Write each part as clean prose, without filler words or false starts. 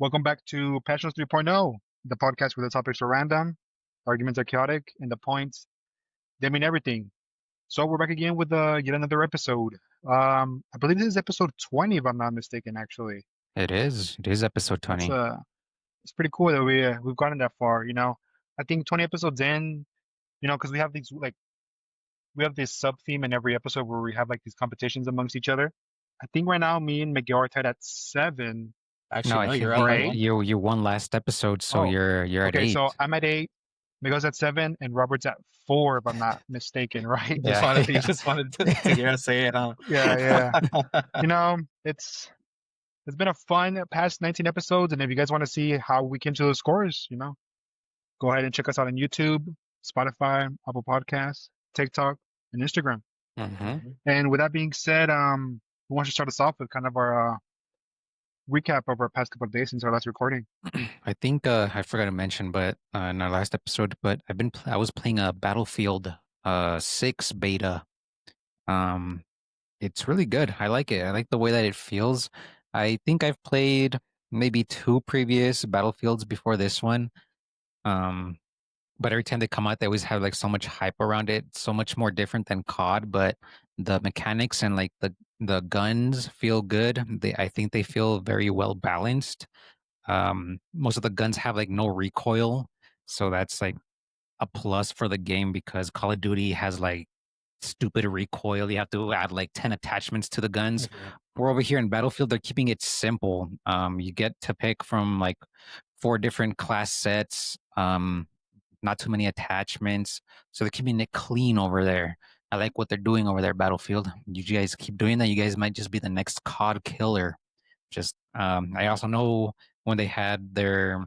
Welcome back to Passions 3.0, the podcast where the topics are random, arguments are chaotic, and the points, they mean everything. So we're back again with yet another episode. I believe this is episode 20, if I'm not mistaken, actually. It is. It is episode That's 20. it's pretty cool that we've gotten that far, you know. I think 20 episodes in, because we have we have this sub theme in every episode where we have like these competitions amongst each other. I think right now me and Miguel are tied at 7 No, Actually, I no, think you're up or by you 8. one. you won last episode, so Oh, you're at okay, so 8. I'm at 8. Miguel's at 7 and Robert's at 4, if I'm not mistaken, right? Yeah, You just wanted to hear us say it, huh? Yeah, yeah. You know, it's been a fun past 19 episodes, and if you guys want to see how we came to those scores, go ahead and check us out on YouTube, Spotify, Apple Podcasts, TikTok, and Instagram. hmm And with that being said, we want to start us off with kind of our recap of our past couple of days since our last recording. I think I forgot to mention, but in our last episode, but I was playing a Battlefield 6 beta. Um, it's really good. I like it. I like the way that it feels. I think I've played maybe 2 previous Battlefields before this one. Um, But every time they come out, they always have like so much hype around it. So much more different than COD, but the mechanics and like the guns feel good. I think they feel very well balanced. Most of the guns have like no recoil, so that's like a plus for the game because Call of Duty has like stupid recoil. You have to add like 10 attachments to the guns. We're over here in Battlefield, they're keeping it simple. You get to pick from like 4 different class sets. Not too many attachments. So they're keeping it clean over there. I like what they're doing over there, Battlefield. You guys keep doing that. You guys might just be the next COD killer. Just I also know when they had their,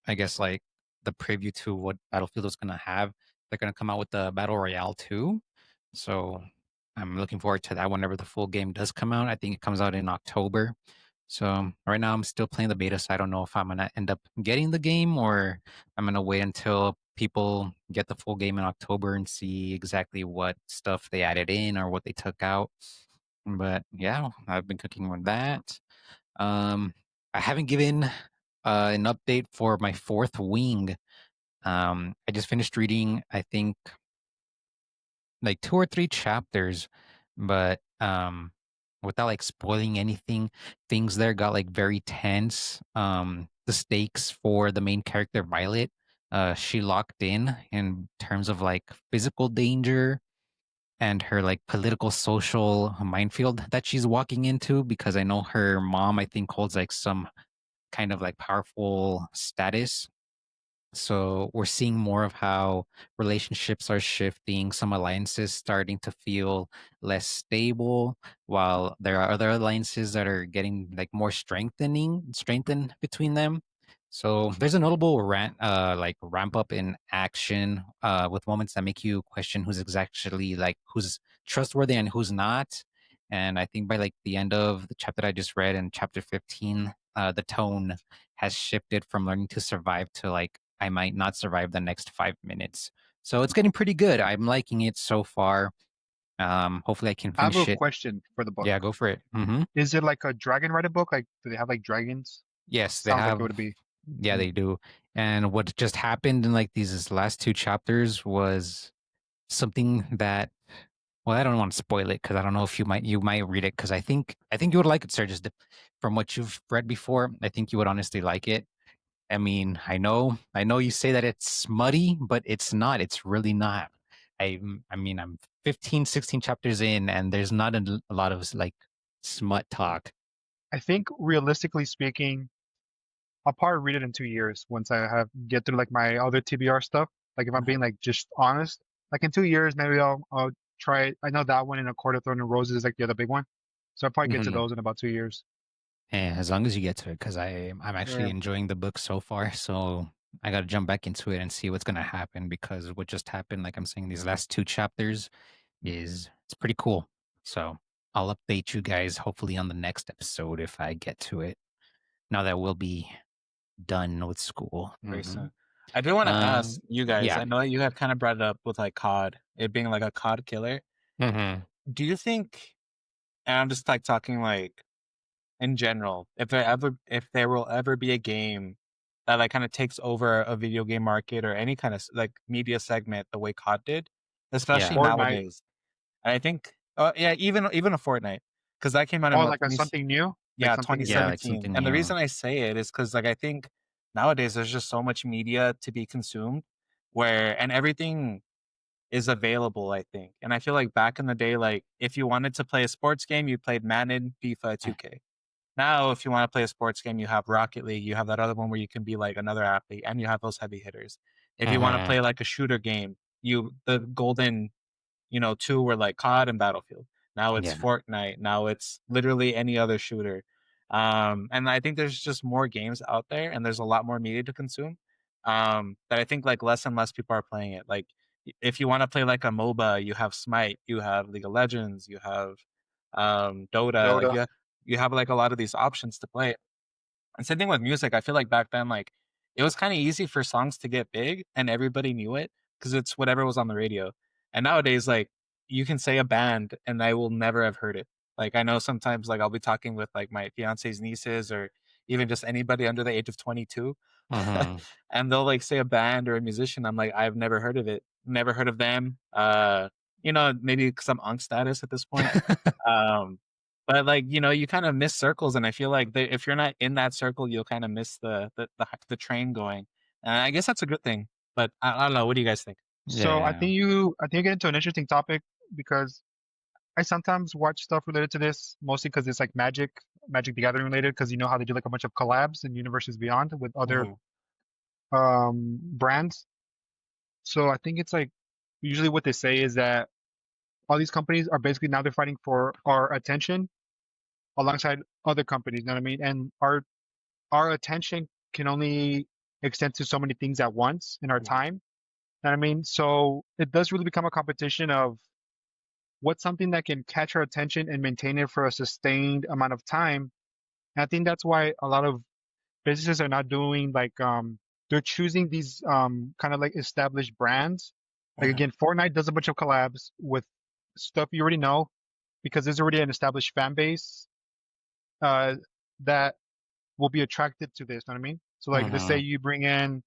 I guess like the preview to what Battlefield was gonna have, they're gonna come out with the Battle Royale too. So I'm looking forward to that whenever the full game does come out. I think it comes out in October. So right now I'm still playing the beta, so I don't know if I'm gonna end up getting the game or I'm gonna wait until people get the full game in October and see exactly what stuff they added in or what they took out. But yeah, I've been cooking with that. Um, I haven't given an update for my fourth wing. I just finished reading, I think, like 2 or 3 chapters, but without like spoiling anything, things there got like very tense. The stakes for the main character Violet, she locked in terms of like physical danger and her like political social minefield that she's walking into because I know her mom I think holds like some kind of like powerful status, so we're seeing more of how relationships are shifting, some alliances starting to feel less stable, while there are other alliances that are getting like more strengthened between them. So there's a notable like ramp up in action, with moments that make you question who's trustworthy and who's not. And I think by like the end of the chapter I just read in chapter 15, the tone has shifted from learning to survive to like I might not survive the next 5 minutes. So it's getting pretty good. I'm liking it so far. Hopefully I can I have a finish it. question for the book. Yeah, go for it. Is it like a dragon rated book? Like, do they have like dragons? Yes, they Sounds like it have. would be. Yeah, Mm. they do. And what just happened in like these last 2 chapters was something that, well, I don't want to spoil it because I don't know if you might read it because I think you would like it, sir. Just from what you've read before, I think you would honestly like it. I mean, I know you say that it's smutty, but it's not. It's really not. I mean, I'm 15, 16 chapters in, and there's not a lot of like smut talk. I think realistically speaking, I'll probably read it in 2 years once I have get through like my other TBR stuff. Like if I'm being like just honest, like in 2 years maybe I'll try it. I know that one in A Court of Thorn and Roses is like the other big one, so I'll probably get to Mhm. those in about 2 years. And as long as you get to it, because I'm Yeah. actually enjoying the book so far, so I got to jump back into it and see what's gonna happen because what just happened, like I'm saying, these last 2 chapters it's pretty cool. So I'll update you guys hopefully on the next episode if I get to it. Now that we'll be done with school. Very soon. I do want to ask you guys. Yeah. I know that you have kind of brought it up with like COD, it being like a COD killer. hmm Do you think? And I'm just like talking like in general, if there will ever be a game that like kind of takes over a video game market or any kind of like media segment the way COD did, especially Yeah. Fortnite. nowadays. And I think, yeah, even a Fortnite, because that came out in Oh, what, like a something new, like yeah, something Yeah, new. like 2017. something And the new. reason I say it is because like I think nowadays there's just so much media to be consumed and everything is available, I think. And I feel like back in the day, like if you wanted to play a sports game, you played Madden, FIFA, 2K. Now, if you want to play a sports game, you have Rocket League, you have that other one where you can be like another athlete, and you have those heavy hitters. If you want to Mhm. play like a shooter game, the golden, two were like COD and Battlefield. Now it's Yeah. Fortnite. Now it's literally any other shooter. And I think there's just more games out there, and there's a lot more media to consume. That I think like less and less people are playing it. Like if you want to play like a MOBA, you have Smite, you have League of Legends, you have Dota. Like Dota. you have like a lot of these options to play. And same thing with music. I feel like back then, like it was kind of easy for songs to get big and everybody knew it because it's whatever was on the radio. And nowadays, like you can say a band and I will never have heard it. Like I know sometimes like I'll be talking with like my fiance's nieces or even just anybody under the age of 22 Mhm. and they'll like say a band or a musician. I'm like, I've never heard of it. Never heard of them. Maybe some unk status at this point. Um, but like, you kind of miss circles, and I feel like if you're not in that circle, you'll kind of miss the train going. And I guess that's a good thing. But I don't know. What do you guys think? So Yeah. I think you get into an interesting topic because I sometimes watch stuff related to this, mostly because it's like Magic the Gathering related, because you know how they do like a bunch of collabs in Universes Beyond with other Mhm. brands. So I think it's like usually what they say is that all these companies are basically now they're fighting for our attention alongside other companies, you know what I mean? And our attention can only extend to so many things at once in our Mhm. time. You know what I mean? So it does really become a competition of what's something that can catch our attention and maintain it for a sustained amount of time. And I think that's why a lot of businesses are not doing like they're choosing these kind of like established brands. Like Mhm. again, Fortnite does a bunch of collabs with stuff you already know because there's already an established fan base uh, that will be attracted to this. Know what I mean? So like, let's say Mhm. you bring in,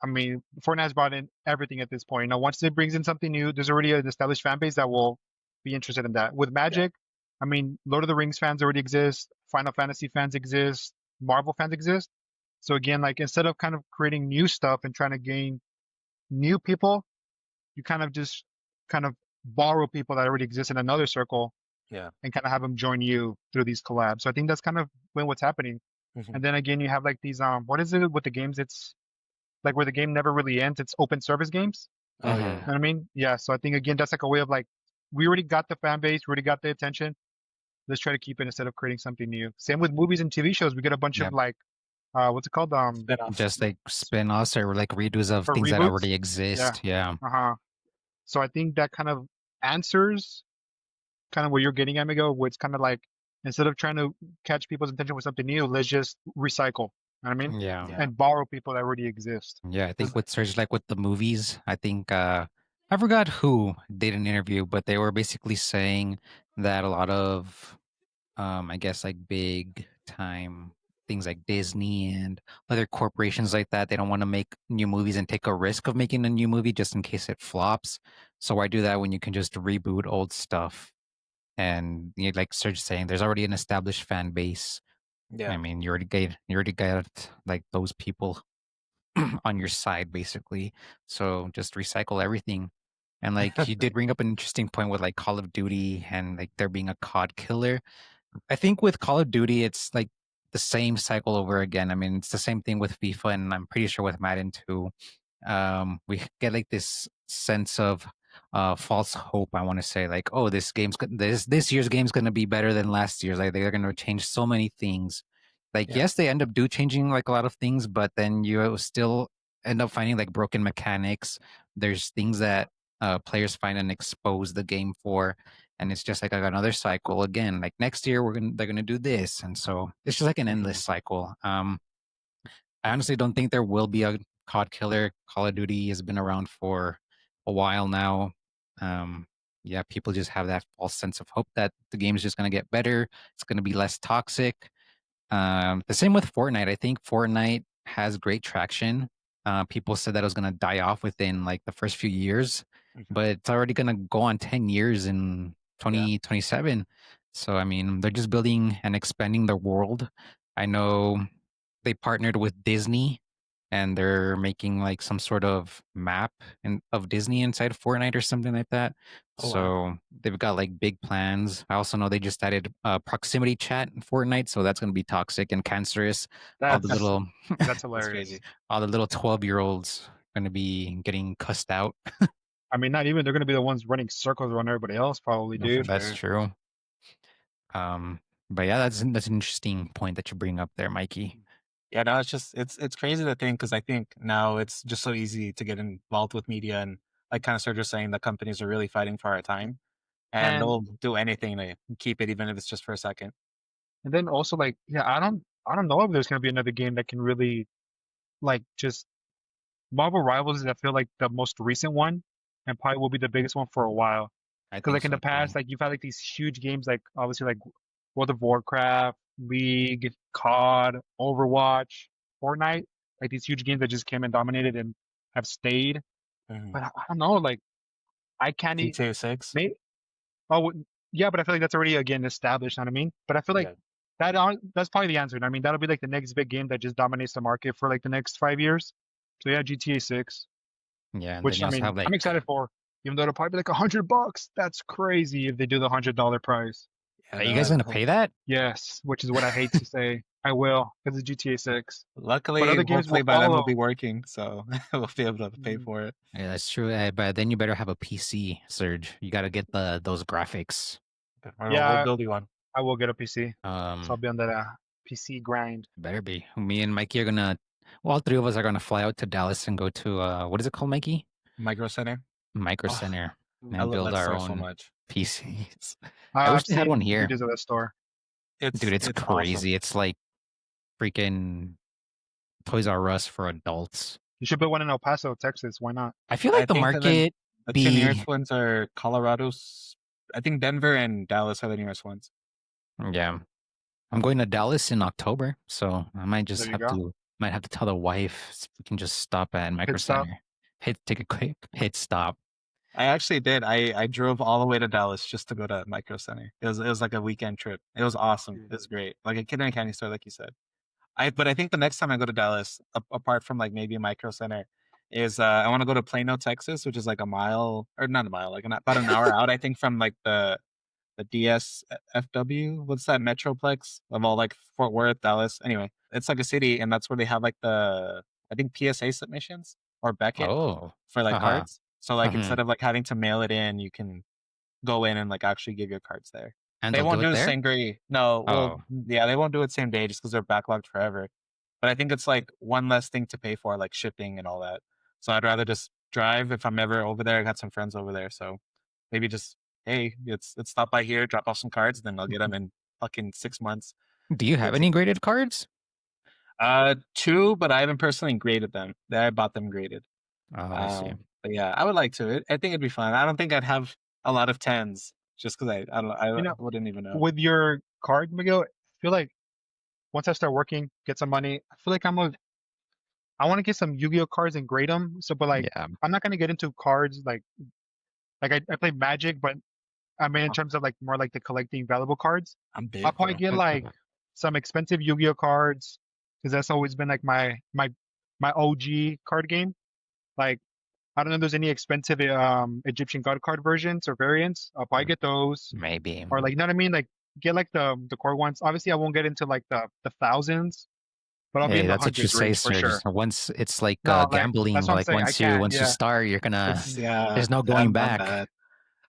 I mean, Fortnite's brought in everything at this point. Now, once it brings in something new, there's already an established fan base that will be interested in that. With Yeah. Magic, I mean, Lord of the Rings fans already exist, Final Fantasy fans exist, Marvel fans exist. So again, like instead of kind of creating new stuff and trying to gain new people, you kind of just kind of borrow people that already exist in another circle Yeah. and kind of have them join you through these collabs. So I think that's kind of when what's happening. Mhm. And then again, you have like these what is it with the games? It's like where the game never really ends. It's open service games. Oh yeah. Mhm. You Yeah. know what I mean? Yeah. So I think again, that's like a way of like we already got the fan base, we already got the attention. Let's try to keep it instead of creating something new. Same with movies and TV shows. We get a bunch of Yep. like what's it called? Spin-offs. Just like spin-offs or like redos of For things that reboots. already Yeah. exist. Yeah. Uh-huh. So I think that kind of answers kind of where you're getting at, Miguel, where it's kind of like instead of trying to catch people's attention with something new, let's just recycle. You know what I mean? Yeah. Yeah. And borrow people that already exist. Yeah. I think 'Cause- with Serge, like with the movies, I think I forgot who did an interview, but they were basically saying that a lot of I guess like big time things like Disney and other corporations like that, they don't want to make new movies and take a risk of making a new movie just in case it flops. So why do that when you can just reboot old stuff? And like Serge saying, there's already an established fan base. I yeah. mean, you already got like those people on your side basically. So just recycle everything. And like you did bring up an interesting point with like Call of Duty and like there being a COD killer. I think with Call of Duty, it's like the same cycle over again. I mean, it's the same thing with FIFA, and I'm pretty sure with Madden too. We get like this sense of false hope. I want to say like, oh, this year's game's gonna be better than last year's. Like they're gonna change so many things. Like Yeah. yes, they end up changing like a lot of things, but then you still end up finding like broken mechanics. There's things that players find and expose the game for, and it's just like another cycle again. Like next year they're gonna do this, and so it's just like an endless Mhm. cycle. I honestly don't think there will be a COD killer. Call of Duty has been around for a while now. Um, yeah, people just have that false sense of hope that the game is just gonna get better. It's gonna be less toxic. The same with Fortnite. I think Fortnite has great traction. People said that it was gonna die off within like the first few years, Mhm. but it's already gonna go on 10 years in Yeah. 2027. So I mean, they're just building and expanding their world. I know they partnered with Disney and they're making like some sort of map of Disney inside Fortnite or something like that. Oh wow. So they've got like big plans. I also know they just added proximity chat in Fortnite, so that's going to be toxic and cancerous. All the That's little, that's That's hilarious. crazy. all the little 12-year-olds going to be getting cussed out. I mean, not even they're gonna be the ones running circles around everybody else, probably, No, for dude. That's sure. true. But yeah, that's an interesting point that you bring up there, Mikey. Yeah, no, it's just it's crazy to think because I think now it's just so easy to get involved with media and like kind of Sergio saying that companies are really fighting for our time and And they'll do anything to keep it, even if it's just for a second. and then also like, yeah, I don't know if there's gonna be another game that can really like just Marvel Rivals is I feel like the most recent one and probably will be the biggest one for a while. I Because think like in so the too. past, like you've had like these huge games like obviously like World of Warcraft, League, COD, Overwatch, Fortnite, like these huge games that just came and dominated and have stayed. Mhm. But I don't know, like I can't GTA 6. maybe oh yeah, but I feel like that's already again established, you know what I mean? But I feel like Yeah. that's probably the answer. You know what I mean, that'll be like the next big game that just dominates the market for like the next 5 years. So yeah, GTA 6, Yeah, and then which you I also mean have I'm like, excited for, even though it'll probably be like $100. That's crazy if they do the $100 price. Yeah, are you no, guys I gonna hope. pay that? Yes, which is what I hate to say. I will because it's GTA 6, but Luckily, other games hopefully will by then we'll follow. be working, so we'll be able to pay Mm, for it. Yeah, that's true. But then you better have a PC, Serge. You got to get those graphics. We'll Yeah, build you one. I will get a PC, so I'll Um, be on that PC grind. better be. Me and Mikey are gonna. Well, all three of us are gonna fly out to Dallas and go to what is it called, Mikey? Micro Center. Micro Oh, Center I and love build that our store so own much. PCs. I wish I've they had one seen here, videos of that store. dude. It's It's awesome. crazy. It's like freaking Toys R Us for adults. You should build one in El Paso, Texas. Why not? I feel I like the think that then market the two be nearest ones are Colorado's. I think Denver and Dallas are the nearest ones. yeah. I'm going to Dallas in October, so I There you go. might have to tell the wife if we can just stop at Micro Pit stop. Center. Take a quick pit stop. I actually did. I drove all the way to Dallas just to go to Micro Center. It was like a weekend trip. It was awesome. It was great. Like a kid in a candy store, like you said. But I think the next time I go to Dallas, apart from like maybe Micro Center, is I want to go to Plano, Texas, which is like a mile or not a mile, like about an hour out, I think, from like the DSFW. What's that metroplex of all like Fort Worth, Dallas? Anyway, it's like a city, and that's where they have like the I think PSA submissions or Beckett Oh, for like haha. cards. So like Mhm. instead of like having to mail it in, you can go in and like actually give your cards there. And They they'll do won't it do the there? same day. No, well, Oh, yeah, they won't do it same day just because they're backlogged forever. But I think it's like one less thing to pay for, like shipping and all that. So I'd rather just drive if I'm ever over there. I got some friends over there, so maybe just hey, let's stop by here, drop off some cards, then I'll get them in fucking 6 months. do you have It's any graded cards? two, but I haven't personally graded them. I bought them graded. Oh, I see. But yeah, I would like to. I think it'd be fun. I don't think I'd have a lot of tens just because I don't You I know, wouldn't even know. with your card, Miguel, I feel like once I start working, get some money, I feel like I want to get some Yu-Gi-Oh cards and grade them. So, but like, Yeah. I'm not gonna get into cards like I play Magic, but I mean in terms of like more like the collecting valuable cards. I'm I'll big, probably bro. get like some expensive Yu-Gi-Oh cards because that's always been like my OG card game. Like I don't know if there's any expensive Egyptian god card versions or variants. I'll probably get those. Maybe. Or like you know what I mean? Like get like the core ones. Obviously I won't get into like the thousands, but I'll be Hey, in the that's what you hundreds say, range for Serge. sure. Once it's like No, like gambling, that's what I'm like saying. I can't, once you yeah. start, you're gonna It's yeah, there's no going I'm back. bad.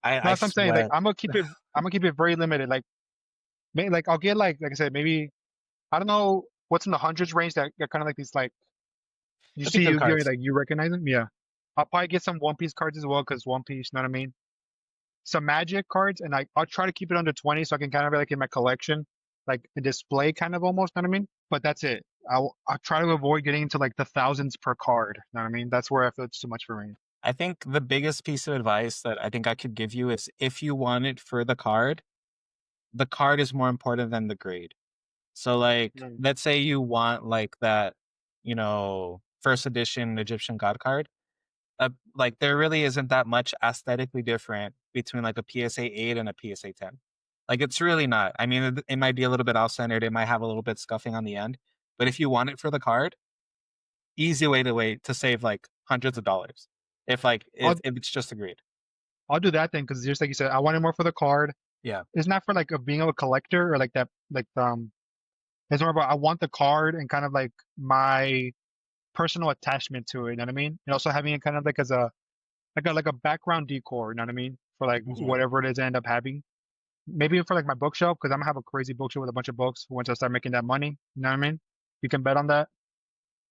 No, I that's what I'm saying. Like sweat. I'm gonna keep it very limited. Like maybe like I'll get like I said, maybe I don't know what's in the hundreds range that get kind of like these like you That'd be see good Yu-Gi-Oh cards. like you recognize them. Yeah. I'll probably get some One Piece cards as well because One Piece, you know what I mean? Some Magic cards and I'll try to keep it under 20 so I can kind of be like in my collection, like a display kind of almost, you know what I mean? But that's it. I'll try to avoid getting into like the thousands per card. You know what I mean? That's where I feel it's too much for me. I think the biggest piece of advice that I think I could give you is if you want it for the card is more important than the grade. So like, Mm. let's say you want like that, first edition Egyptian God card. Like there really isn't that much aesthetically different between like a PSA 8 and a PSA 10. Like it's really not. I mean, it might be a little bit off-centered. It might have a little bit scuffing on the end. But if you want it for the card, easy way to save like hundreds of dollars. If like I'll if it's just a grade. I'll do that then because just like you said, I wanted more for the card. Yeah. It's not for like being a collector or like that it's more about I want the card and kind of like my personal attachment to it, you know what I mean? And also having it kind of like as a like a background decor, you know what I mean? For like Mhm. whatever it is I end up having. Maybe for like my bookshelf, because I'm gonna have a crazy bookshelf with a bunch of books once I start making that money. You know what I mean? You can bet on that.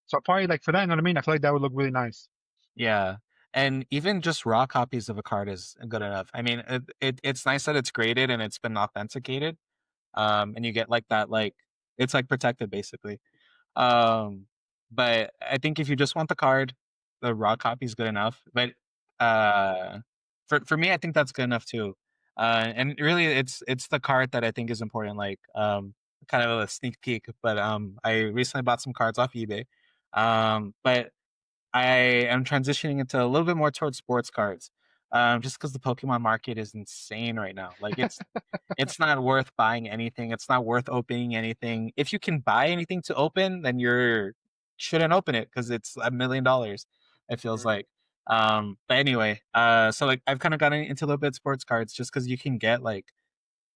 So probably like for that, you know what I mean? I feel like that would look really nice. Yeah. And even just raw copies of a card is good enough. I mean, it's nice that it's graded and it's been authenticated. And you get like that, like it's like protected basically. Um, but I think if you just want the card, the raw copy is good enough. But uh, for me, I think that's good enough too. And really, it's the card that I think is important. Like kind of a sneak peek. But I recently bought some cards off eBay. But I am transitioning into a little bit more towards sports cards. Just because the Pokemon market is insane right now. Like it's not worth buying anything. It's not worth opening anything. If you can buy anything to open, then you're shouldn't open it because it's $1 million. It feels Mm. like. But anyway, so like I've kind of gotten into a little bit of sports cards just because you can get like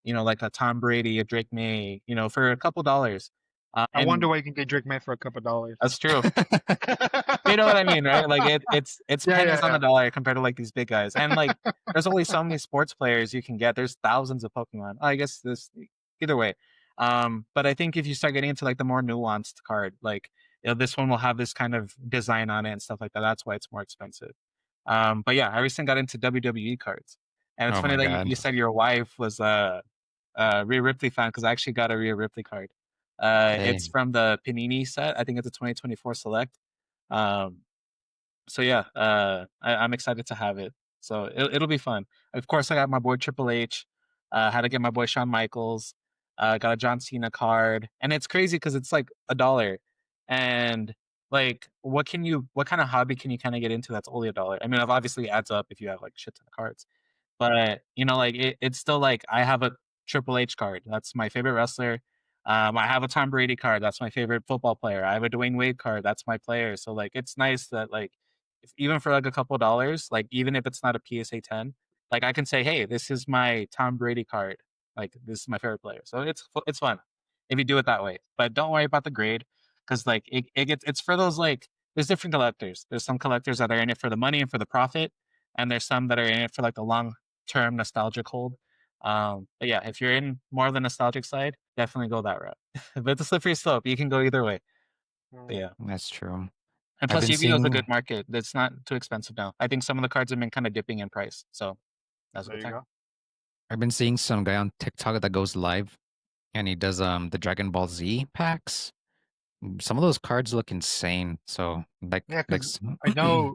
like a Tom Brady, a Drake May, for a couple dollars. I wonder And why you can get Drake May for a couple dollars. that's true. You know what I mean, right? Like it's Yeah, pennies on the yeah, dollar compared to like these big guys. And like there's only so many sports players you can get. There's thousands of Pokemon. I guess this either way. But I think if you start getting into like the more nuanced card, like this one will have this kind of design on it and stuff like that. That's why it's more expensive. But yeah, I recently got into WWE cards. And it's Oh funny my that you, god. you said your wife was a Rhea Ripley fan because I actually got a Rhea Ripley card. It's Dang. from the Panini set. I think it's a 2024 select. Um, so yeah, I'm excited to have it. So it'll be fun. Of course, I got my boy Triple H. Had to get my boy Shawn Michaels. Got a John Cena card, and it's crazy because it's like $1. And like, what kind of hobby can you kind of get into that's only $1? I mean, it obviously adds up if you have like shit ton of cards. But like it's still like I have a Triple H card. That's my favorite wrestler. I have a Tom Brady card. That's my favorite football player. I have a Dwayne Wade card. That's my player. So like it's nice that like even for like a couple dollars, like even if it's not a PSA 10, like I can say, hey, this is my Tom Brady card. Like this is my favorite player. So it's fun if you do it that way. But don't worry about the grade because like it's for those like there's different collectors. There's some collectors that are in it for the money and for the profit, and there's some that are in it for like the long term nostalgic hold. But yeah, if you're in more of the nostalgic side, definitely go that route. But it's a slippery slope. You can go either way. But Mm. yeah. That's true. And I've plus been Yu-Gi-Oh is a good seeing market. It's not too expensive now. I think some of the cards have been kind of dipping in price. So that's a There good you time. go. I've been seeing some guy on TikTok that goes live and he does the Dragon Ball Z packs. Some of those cards look insane. So Yeah, like because I know,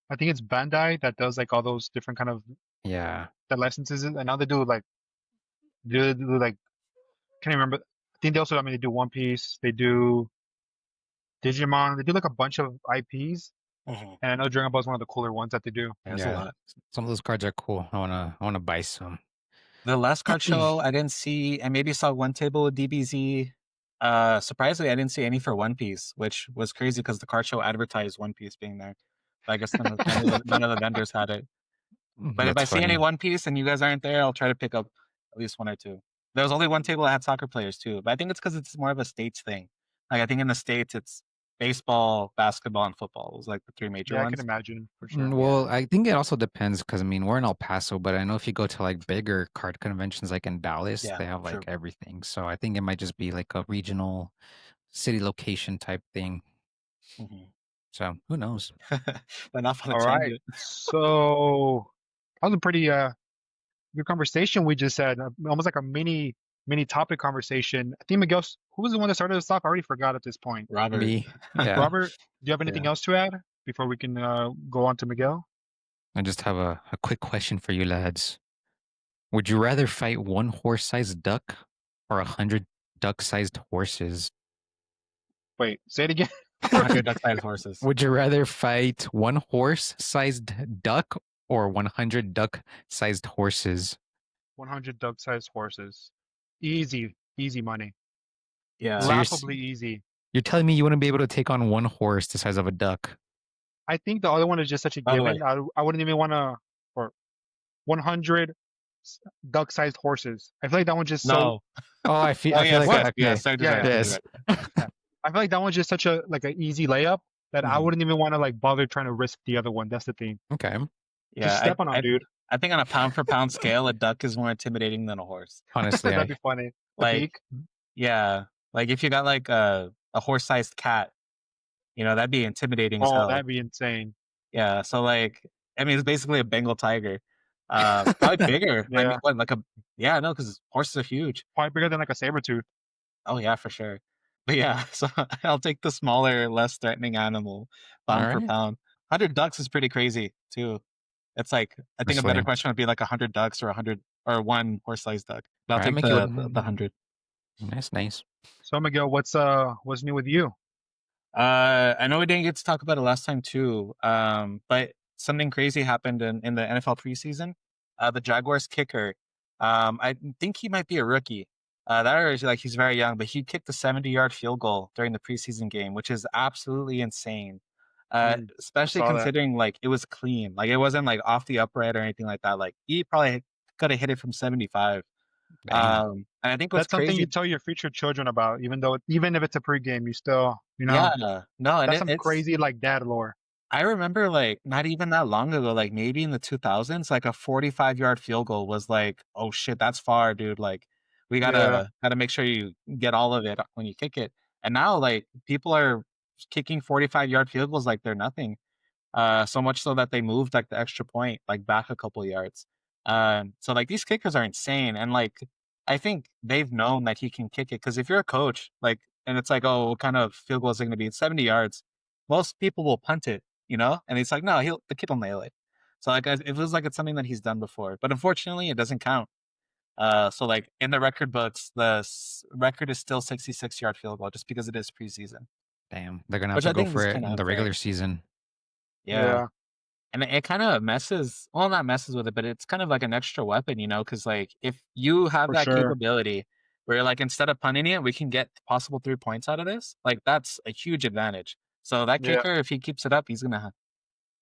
I think it's Bandai that does like all those different kind of yeah. the licenses, and now they do like do like can't even remember. I think they also, I mean, they do One Piece, they do Digimon, they do like a bunch of IPs, Mhm. and I know Dragon Ball is one of the cooler ones that they do. Yeah, there's a Yeah. lot. Some of those cards are cool. I wanna buy some. The last card show I didn't see, I maybe saw one table with DBZ. Surprisingly, I didn't see any for One Piece, which was crazy because the card show advertised One Piece being there. But I guess none of the vendors had it. But if I That's see any funny. One Piece and you guys aren't there, I'll try to pick up at least one or two. There was only one table that had soccer players too, but I think it's because it's more of a states thing. Like I think in the states it's baseball, basketball, and football. It was like the three major Yeah, I can ones. imagine for sure. Well, I think it also depends because I mean we're in El Paso, but I know if you go to like bigger card conventions like in Dallas, Yeah, they have like true. everything. So I think it might just be like a regional city location type thing. Mhm. So who knows? But off on a All right, tangent. so that was a pretty good conversation we just had, almost like a mini topic conversation. I think Miguel, who was the one that started this off? I already forgot at this point. Robert. Me, yeah. Robert, do you have anything Yeah. else to add before we can go on to Miguel? I just have a quick question for you lads. Would you rather fight one horse-sized duck or 100 duck-sized horses? Wait, say it again. 100 duck-sized horses. Would you rather fight one horse-sized duck or 100 duck-sized horses? 100 duck-sized horses. Easy money. Yeah. So Laughably easy. you're telling me you wouldn't be able to take on one horse the size of a duck? I think the other one is just such a By the way. given. I wouldn't even want to, or 100 duck-sized horses. I feel like that one's just so. No. Oh, I feel yes, like yes, yes, okay. Sergio's right, Yes. Sergio's right. I feel like that one's just such a like an easy layup that I Mhm. wouldn't even want to like bother trying to risk the other one. That's the thing. Okay. Yeah, Just step on them, dude. I think on a pound for pound scale, a duck is more intimidating than a horse. Honestly, That'd be funny. The Like, beak. yeah, like if you got like a horse-sized cat, that'd be intimidating as Oh, hell. that'd be insane. Yeah, so like, I mean, it's basically a Bengal tiger. Probably bigger. I mean, Yeah. what, like no, because horses are huge. Probably bigger than like a saber tooth. Oh yeah, for sure. But yeah, so I'll take the smaller, less threatening animal, pound for Alright. pound. 100 ducks is pretty crazy too. It's like, I think a better Honestly. question would be like 100 ducks or 100 or one horse-sized duck. But I'll Alright, take make you the 100. Nice. So Miguel, what's new with you? I know we didn't get to talk about it last time too, but something crazy happened in the NFL preseason. The Jaguars kicker, I think he might be a rookie. That is like he's very young, but he kicked a 70-yard field goal during the preseason game, which is absolutely insane. Especially saw that. considering like it was clean, like it wasn't like off the upright or anything like that. Like he probably could have hit it from 75. Dang. And I think what's That's something crazy. you tell your future children about, even if it's a pregame, you still, Yeah, no, and that's some it's crazy like dad lore. I remember like not even that long ago, like maybe in the 2000s, like a 45-yard field goal was like, oh shit, that's far, dude. Like we gotta make sure you get all of it when you kick it. And now like people are kicking 45-yard field goals like they're nothing. So much so that they moved like the extra point like back a couple yards. So like these kickers are insane, and like I think they've known that he can kick it because if you're a coach, like, and it's like, oh, what kind of field goal is it going to be? It's 70 yards. Most people will punt it, and it's like, no, the kid will nail it. So like it feels like it's something that he's done before, but unfortunately, it doesn't count. So like in the record books, the record is still 66-yard field goal just because it is preseason. Damn. They're gonna have Which to I go think for is it kinda in the unfair. regular season. Yeah. And it kind of messes, well, not messes with it, but it's kind of like an extra weapon, because like if you have For that sure. capability where like instead of punting it, we can get possible 3 points out of this, like that's a huge advantage. So that Yeah. kicker, if he keeps it up, he's gonna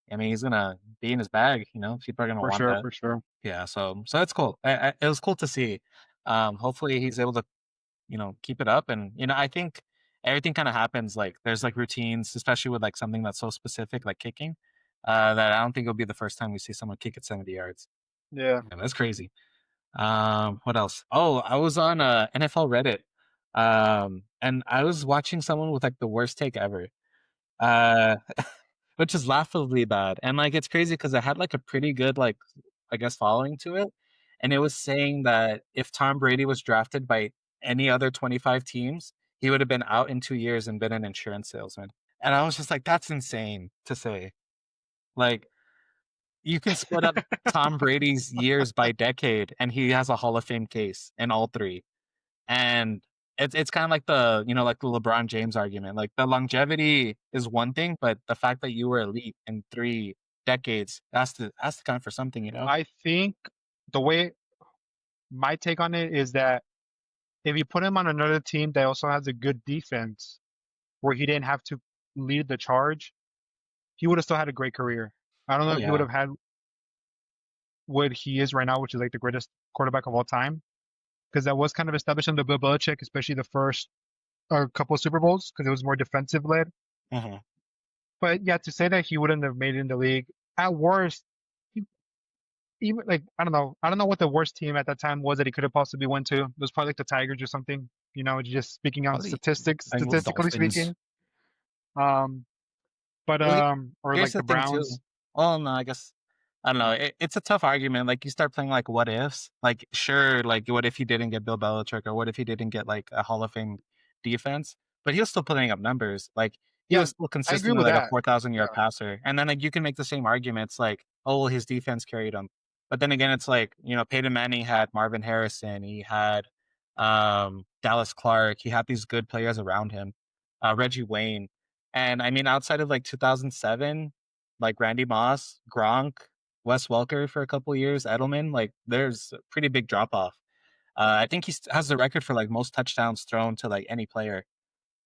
be in his bag, people are gonna For want sure, that. for sure. Yeah, so that's cool. It was cool to see. Hopefully he's able to, keep it up, and I think everything kind of happens like there's like routines, especially with like something that's so specific like kicking. That I don't think it'll be the first time we see someone kick at 70 yards. Yeah. Yeah, that's crazy. What else? Oh, I was on NFL Reddit, and I was watching someone with like the worst take ever, uh, which is laughably bad. And like it's crazy because I had like a pretty good like I guess following to it, and it was saying that if Tom Brady was drafted by any other 25 teams, he would have been out in 2 years and been an insurance salesman. And I was just like, that's insane to say. Like, you can split up Tom Brady's years by decade, and he has a Hall of Fame case in all three. And it's kind of like like the LeBron James argument. Like the longevity is one thing, but the fact that you were elite in 3 decades has to count for something. I think the way my take on it is that if you put him on another team that also has a good defense, where he didn't have to lead the charge, he would have still had a great career. I don't know Oh, if he would yeah. have had what he is right now, which is like the greatest quarterback of all time, because that was kind of established under Bill Belichick, especially the first couple of Super Bowls, because it was more defensive led. Mhm. But yeah, to say that he wouldn't have made it in the league, at worst, he, even like I don't know what the worst team at that time was that he could have possibly went to. It was probably like the Tigers or something. Just speaking on Probably Bengals, statistically Dolphins. speaking. But Well, or here's like the the thing too. Browns. Well, no, I guess I don't know. It's a tough argument. Like you start playing like what ifs. Like sure, like what if he didn't get Bill Belichick, or what if he didn't get like a Hall of Fame defense? But he was still putting up numbers. Like he Yeah, was still I agree consistently with like a that. 4,000 yard Yeah. passer. And then like you can make the same arguments like, oh, well, his defense carried him. But then again, it's like, Peyton Manning had Marvin Harrison, he had Dallas Clark, he had these good players around him, Reggie Wayne. And I mean, outside of like 2007, like Randy Moss, Gronk, Wes Welker for a couple years, Edelman, like there's a pretty big drop off. I think he has the record for like most touchdowns thrown to like any player.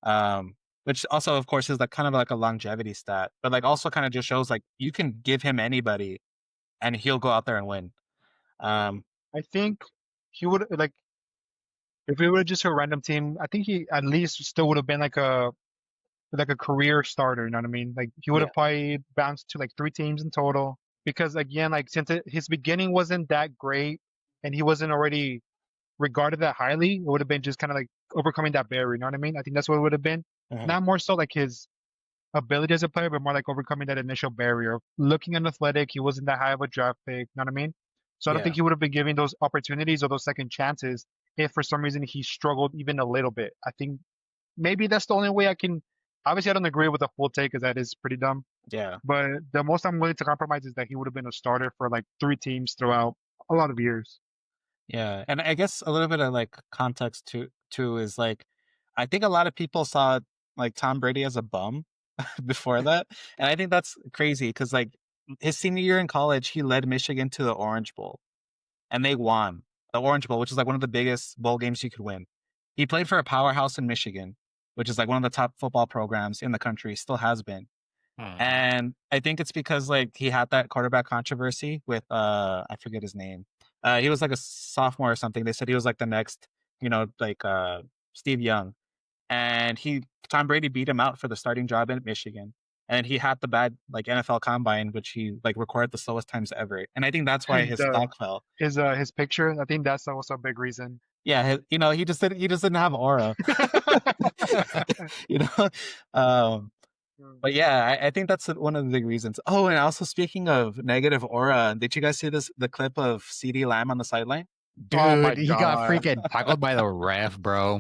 Um, which also, of course, is like kind of like a longevity stat, but like also kind of just shows like you can give him anybody and he'll go out there and win. Um, I think he would like if we were just a random team. I think he at least still would have been like a career starter. You know what I mean? Like he would yeah. have probably bounced to like 3 teams in total. Because again, like since his beginning wasn't that great and he wasn't already regarded that highly, it would have been just kind of like overcoming that barrier. You know what I mean? I think that's what it would have been. Mhm. Not more so like his ability as a player, but more like overcoming that initial barrier of looking unathletic. He wasn't that high of a draft pick. You know what I mean? So I don't Yeah. think he would have been giving those opportunities or those second chances if for some reason he struggled even a little bit. I think maybe that's the only way I can. Obviously, I don't agree with the full take because that is pretty dumb. Yeah. But the most I'm willing to compromise is that he would have been a starter for like 3 teams throughout a lot of years. Yeah. And I guess a little bit of like context too is like I think a lot of people saw like Tom Brady as a bum before that. And I think that's crazy because like his senior year in college, he led Michigan to the Orange Bowl and they won the Orange Bowl, which is like one of the biggest bowl games you could win. He played for a powerhouse in Michigan, which is like one of the top football programs in the country, still has been. Hmm. And I think it's because like he had that quarterback controversy with I forget his name. He was like a sophomore or something. They said he was like the next, like Steve Young. And Tom Brady beat him out for the starting job in Michigan. And he had the bad like NFL combine, which he like recorded the slowest times ever. And I think that's why his The stock fell. his picture, I think that's also a big reason. Yeah, he just didn't have aura. you know? Um But yeah, I think that's one of the big reasons. Oh, and also speaking of negative aura, did you guys see the clip of CD Lamb on the sideline? Oh my Dude, he got God. freaking tackled by the ref, bro.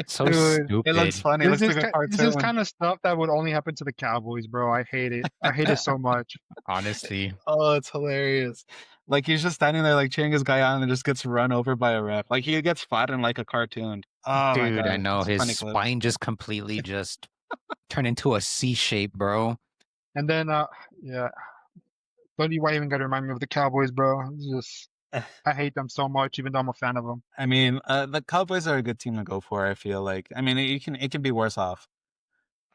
So Dude, It looks stupid. funny. It looks like a this is cartoon. kind of stuff that would only happen to the Cowboys, bro. I hate it. I hate it so much. Honestly. Oh, it's hilarious. Like he's just standing there like cheering his guy on and just gets run over by a ref. Like he gets flattened like a cartoon. Oh my Dude, I god. know It's a his funny clip. spine just completely just turned into a C shape, bro. And then, yeah, don't you why even gotta remind me of the Cowboys, bro? It's just, I hate them so much, even though I'm a fan of them. I mean, the Cowboys are a good team to go for, I feel like. I mean, it can be worse off.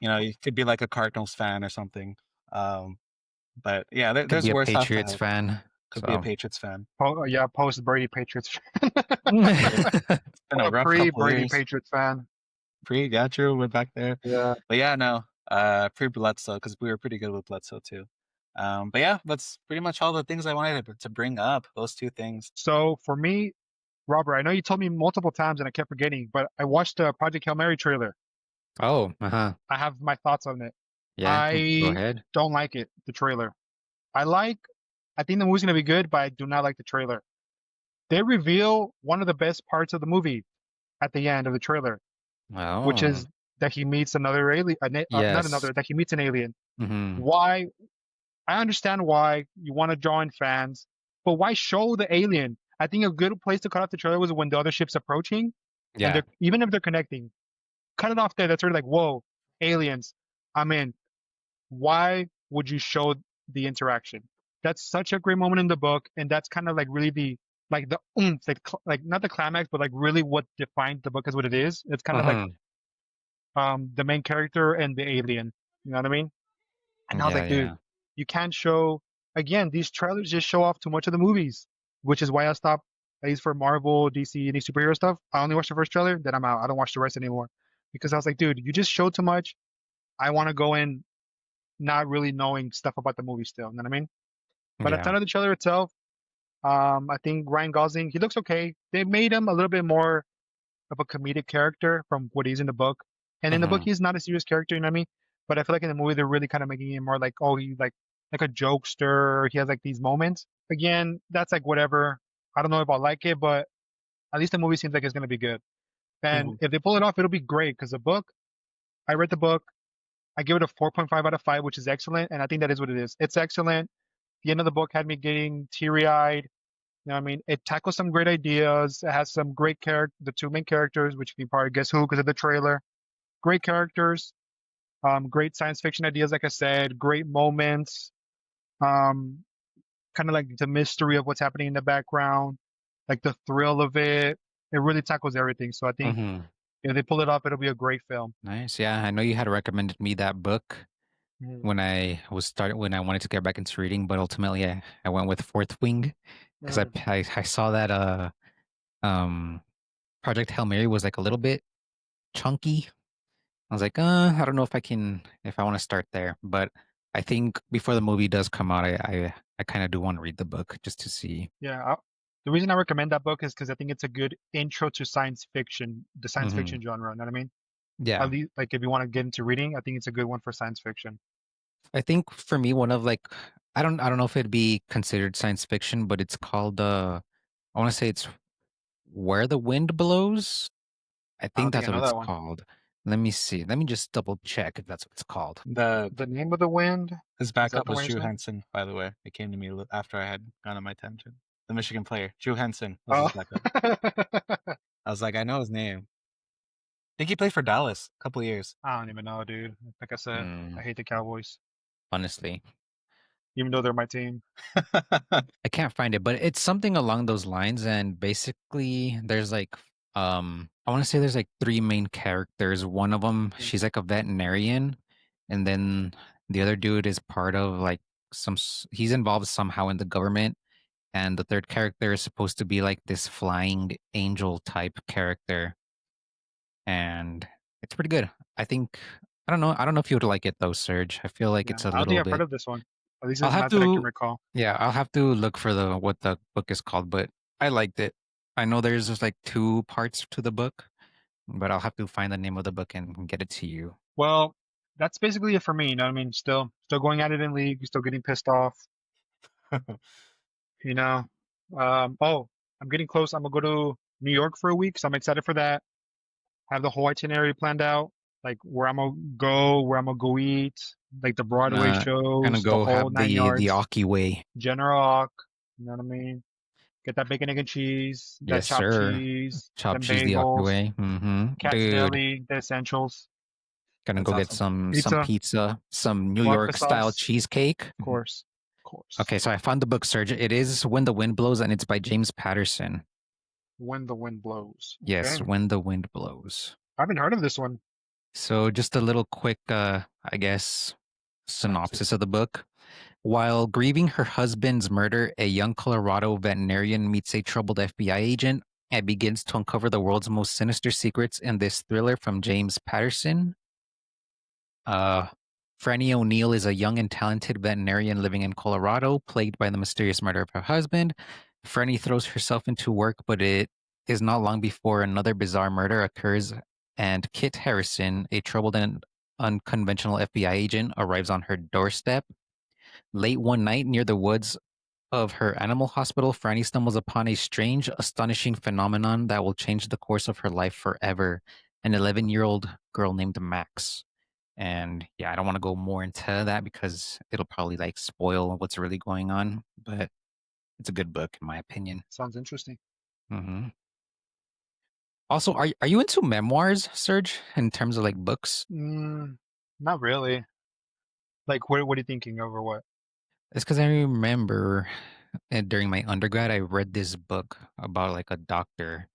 You could be like a Cardinals fan or something. Um, but yeah, Could there's be a worse off to Patriots have. fan. Could be a So Patriots fan. Yeah, post Brady Patriots It's been a or rough pre couple Brady years. Patriots fan. Got you. We're back there. Yeah. But yeah, no. Pre Bledsoe because we were pretty good with Bledsoe too. But yeah, that's pretty much all the things I wanted to bring up. Those two things. So for me, Robert, I know you told me multiple times and I kept forgetting, but I watched the Project Hail Mary trailer. Oh, uh-huh. I have my thoughts on it. Yeah, go I ahead. don't like it, the trailer. I think the movie's gonna be good, but I do not like the trailer. They reveal one of the best parts of the movie at the end of the trailer, which Oh, is that he meets another alien, not yes. another, that he meets an alien. Mm-hmm. Why? I understand why you want to draw in fans, but why show the alien? I think a good place to cut off the trailer was when the other ship's approaching, and Yeah. they're even if they're connecting, cut it off there. That's sort of like, whoa, aliens, I'm in. Why would you show the interaction? That's such a great moment in the book, and that's kind of like really the oomph, like not the climax, but like really what defines the book as what it is. It's kind of like Mm-hmm. the main character and the alien. You know what I mean? And I was Yeah, like, dude, yeah. you can't show again. These trailers just show off too much of the movies, which is why I stopped. At least for Marvel, DC, any superhero stuff, I only watch the first trailer, then I'm out. I don't watch the rest anymore because I was like, dude, you just showed too much. I want to go in not really knowing stuff about the movie still. You know what I mean? But Yeah. outside of the trailer itself, I think Ryan Gosling, he looks okay. They made him a little bit more of a comedic character from what he's in the book. And in the book, Mm-hmm. he's not a serious character, you know what I mean? But I feel like in the movie, they're really kind of making him more like, oh, he's like a jokester. He has like these moments. Again, that's like whatever. I don't know if I like it, but at least the movie seems like it's gonna be good. And Mm-hmm. if they pull it off, it'll be great because the book, I read the book. I give it a 4.5 out of 5, which is excellent, and I think that is what it is. It's excellent. The end of the book had me getting teary-eyed. You know what I mean? It tackles some great ideas. It has some great the two main characters, which you can probably guess who because of the trailer. Great characters, great science fiction ideas, like I said, great moments. Um, kind of like the mystery of what's happening in the background, like the thrill of it. It really tackles everything. So I think Mm-hmm. if they pull it off, it'll be a great film. Nice. Yeah, I know you had recommended me that book Mm, when I wanted to get back into reading, but ultimately I went with Fourth Wing because mm, I saw that um Project Hail Mary was like a little bit chunky. I was like, I don't know if I want to start there, but I think before the movie does come out, I kind of do want to read the book just to see. yeah. The reason I recommend that book is because I think it's a good intro to science fiction, the science Hmm. fiction genre. You know what I mean? At Yeah, least, like, if you want to get into reading, I think it's a good one for science fiction. I think for me, one of like, I don't know if it'd be considered science fiction, but it's called I want to say it's Where the Wind Blows. I I don't think think that's I what know it's that one. called. Let me see. Let me just double check if that's what it's called. The The Name of the Wind, his is that backup the was one you're Drew saying? Henson, by the way. It came to me after I had gone on my tangent. The Michigan player, Drew Henson, was Oh, his backup. I was like, I know his name. I think he played for Dallas a couple years. I don't even know, dude. Like I said, I Mm, hate the Cowboys, honestly, even though they're my team. I can't find it, but it's something along those lines. And basically, there's like, I want to say there's like three main characters. One of them, Mm. she's like a veterinarian, and then the other dude is part of like he's involved somehow in the government, and the third character is supposed to be like this flying angel type character, and it's pretty good. I think I don't know if you would like it though, Serge. I feel like Yeah, it's a I don't think little I've heard bit. of this one. At least I'll have not that I can to, recall. yeah, I'll have to look for the what the book is called, but I liked it. I know there's just like two parts to the book, but I'll have to find the name of the book and get it to you. Well, that's basically it for me. You know what I mean? Still going at it in league. Still getting pissed off. You know. Oh, I'm getting close. I'm gonna go to New York for a week, so I'm excited for that. Have the whole itinerary planned out, like where I'm gonna go eat, like the Broadway Uh, Gonna shows, the go whole have nine the yards. Aki way. General Ock, you know what I mean? Get that bacon, egg, and cheese, that Yes, chopped sir. cheese, Chopped them cheese the Aki bagels, way. Mm-hmm. Cat's Dude, Deli, the essentials. gonna That's go get awesome. some Pizza, pizza, some New vodka York style sauce, cheesecake. of course, of course. Okay, so I found the book, Serge. It is When the Wind Blows, and it's by James Patterson. When the wind blows. Yes, Okay. When the Wind Blows. I haven't heard of this one. So just a little quick, I guess, synopsis Synopsis. of the book. While grieving her husband's murder, a young Colorado veterinarian meets a troubled FBI agent and begins to uncover the world's most sinister secrets in this thriller from James Patterson. Uh, Franny O'Neill is a young and talented veterinarian living in Colorado, plagued by the mysterious murder of her husband. Franny throws herself into work, but it is not long before another bizarre murder occurs, and Kit Harrison, a troubled and unconventional FBI agent, arrives on her doorstep. Late one night near the woods of her animal hospital, Franny stumbles upon a strange, astonishing phenomenon that will change the course of her life forever. An 11-year-old girl named Max. And yeah, I don't want to go more into that because it'll probably like spoil what's really going on, but it's a good book in my opinion. Sounds interesting. Hmm. Also, are you into memoirs, Serge, in terms of like books? Mm, not really. Like, what are you thinking of or what? It's because I remember during my undergrad, I read this book about like a doctor,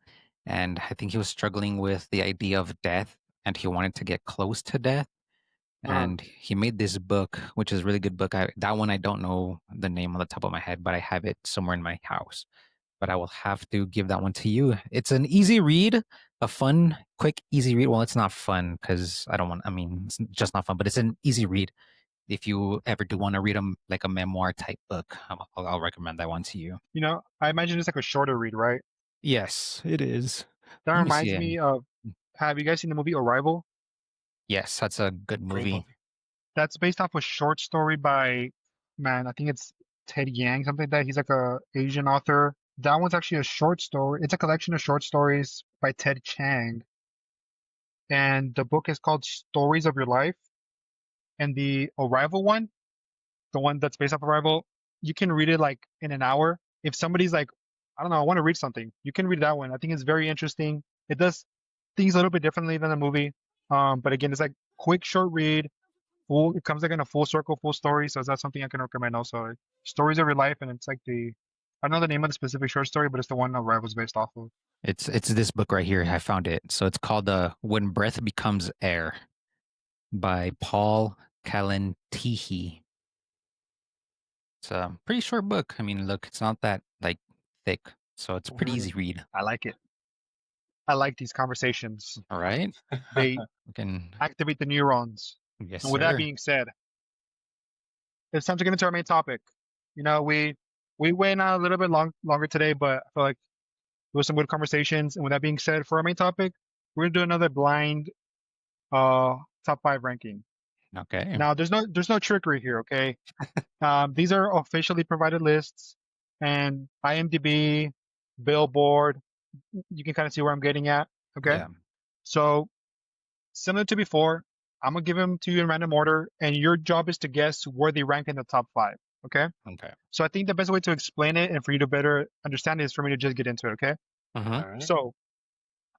and I think he was struggling with the idea of death, and he wanted to get close to death, Uh, and he made this book, which is a really good book. That one I don't know the name on the top of my head, but I have it somewhere in my house. But I will have to give that one to you. It's an easy read, a fun, quick, easy read. Well, it's not fun because I don't want. I mean, it's just not fun, but it's an easy read. If you ever do want to read like a memoir type book, I'll recommend that one to you. I imagine it's like a shorter read, right? Yes, it is. That Let me reminds see. me of, have you guys seen the movie Arrival? Yes, that's a good Great movie. movie. That's based off a short story by, man, I think it's Ted Yang, something like that. He's like a Asian author. That one's actually a short story. It's a collection of short stories by Ted Chiang, and the book is called Stories of Your Life. And the Arrival one, the one that's based off Arrival, you can read it like in an hour. If somebody's like, I don't know, I want to read something, you can read that one. I think it's very interesting. It does things a little bit differently than the movie. But again, it's like quick, short read. Full. It comes like in a full circle, full story. So that's something I can recommend also. Stories of your life, and it's like I don't know the name of the specific short story, but it's the one Arrival's based off of. It's this book right here. I found it. So it's called When Breath Becomes Air by Paul Kalanithi. It's a pretty short book. I mean, look, it's not that like thick, so it's a pretty easy read. I like it. I like these conversations. All right, They we can. activate the neurons. Yes, And with that being said, it's time to get into our main topic. You know, we went a little bit longer today, but I feel like there was some good conversations. And with that being said, for our main topic, we're gonna do another blind top 5 ranking. Okay. Now there's no trickery here, okay? These are officially provided lists, and IMDb, Billboard, you can kind of see where I'm getting at, okay? Yeah. So similar to before, I'm gonna give them to you in random order, and your job is to guess where they rank in the top 5, okay? Okay. So I think the best way to explain it and for you to better understand it is for me to just get into it, okay? Uh-huh. All right. So,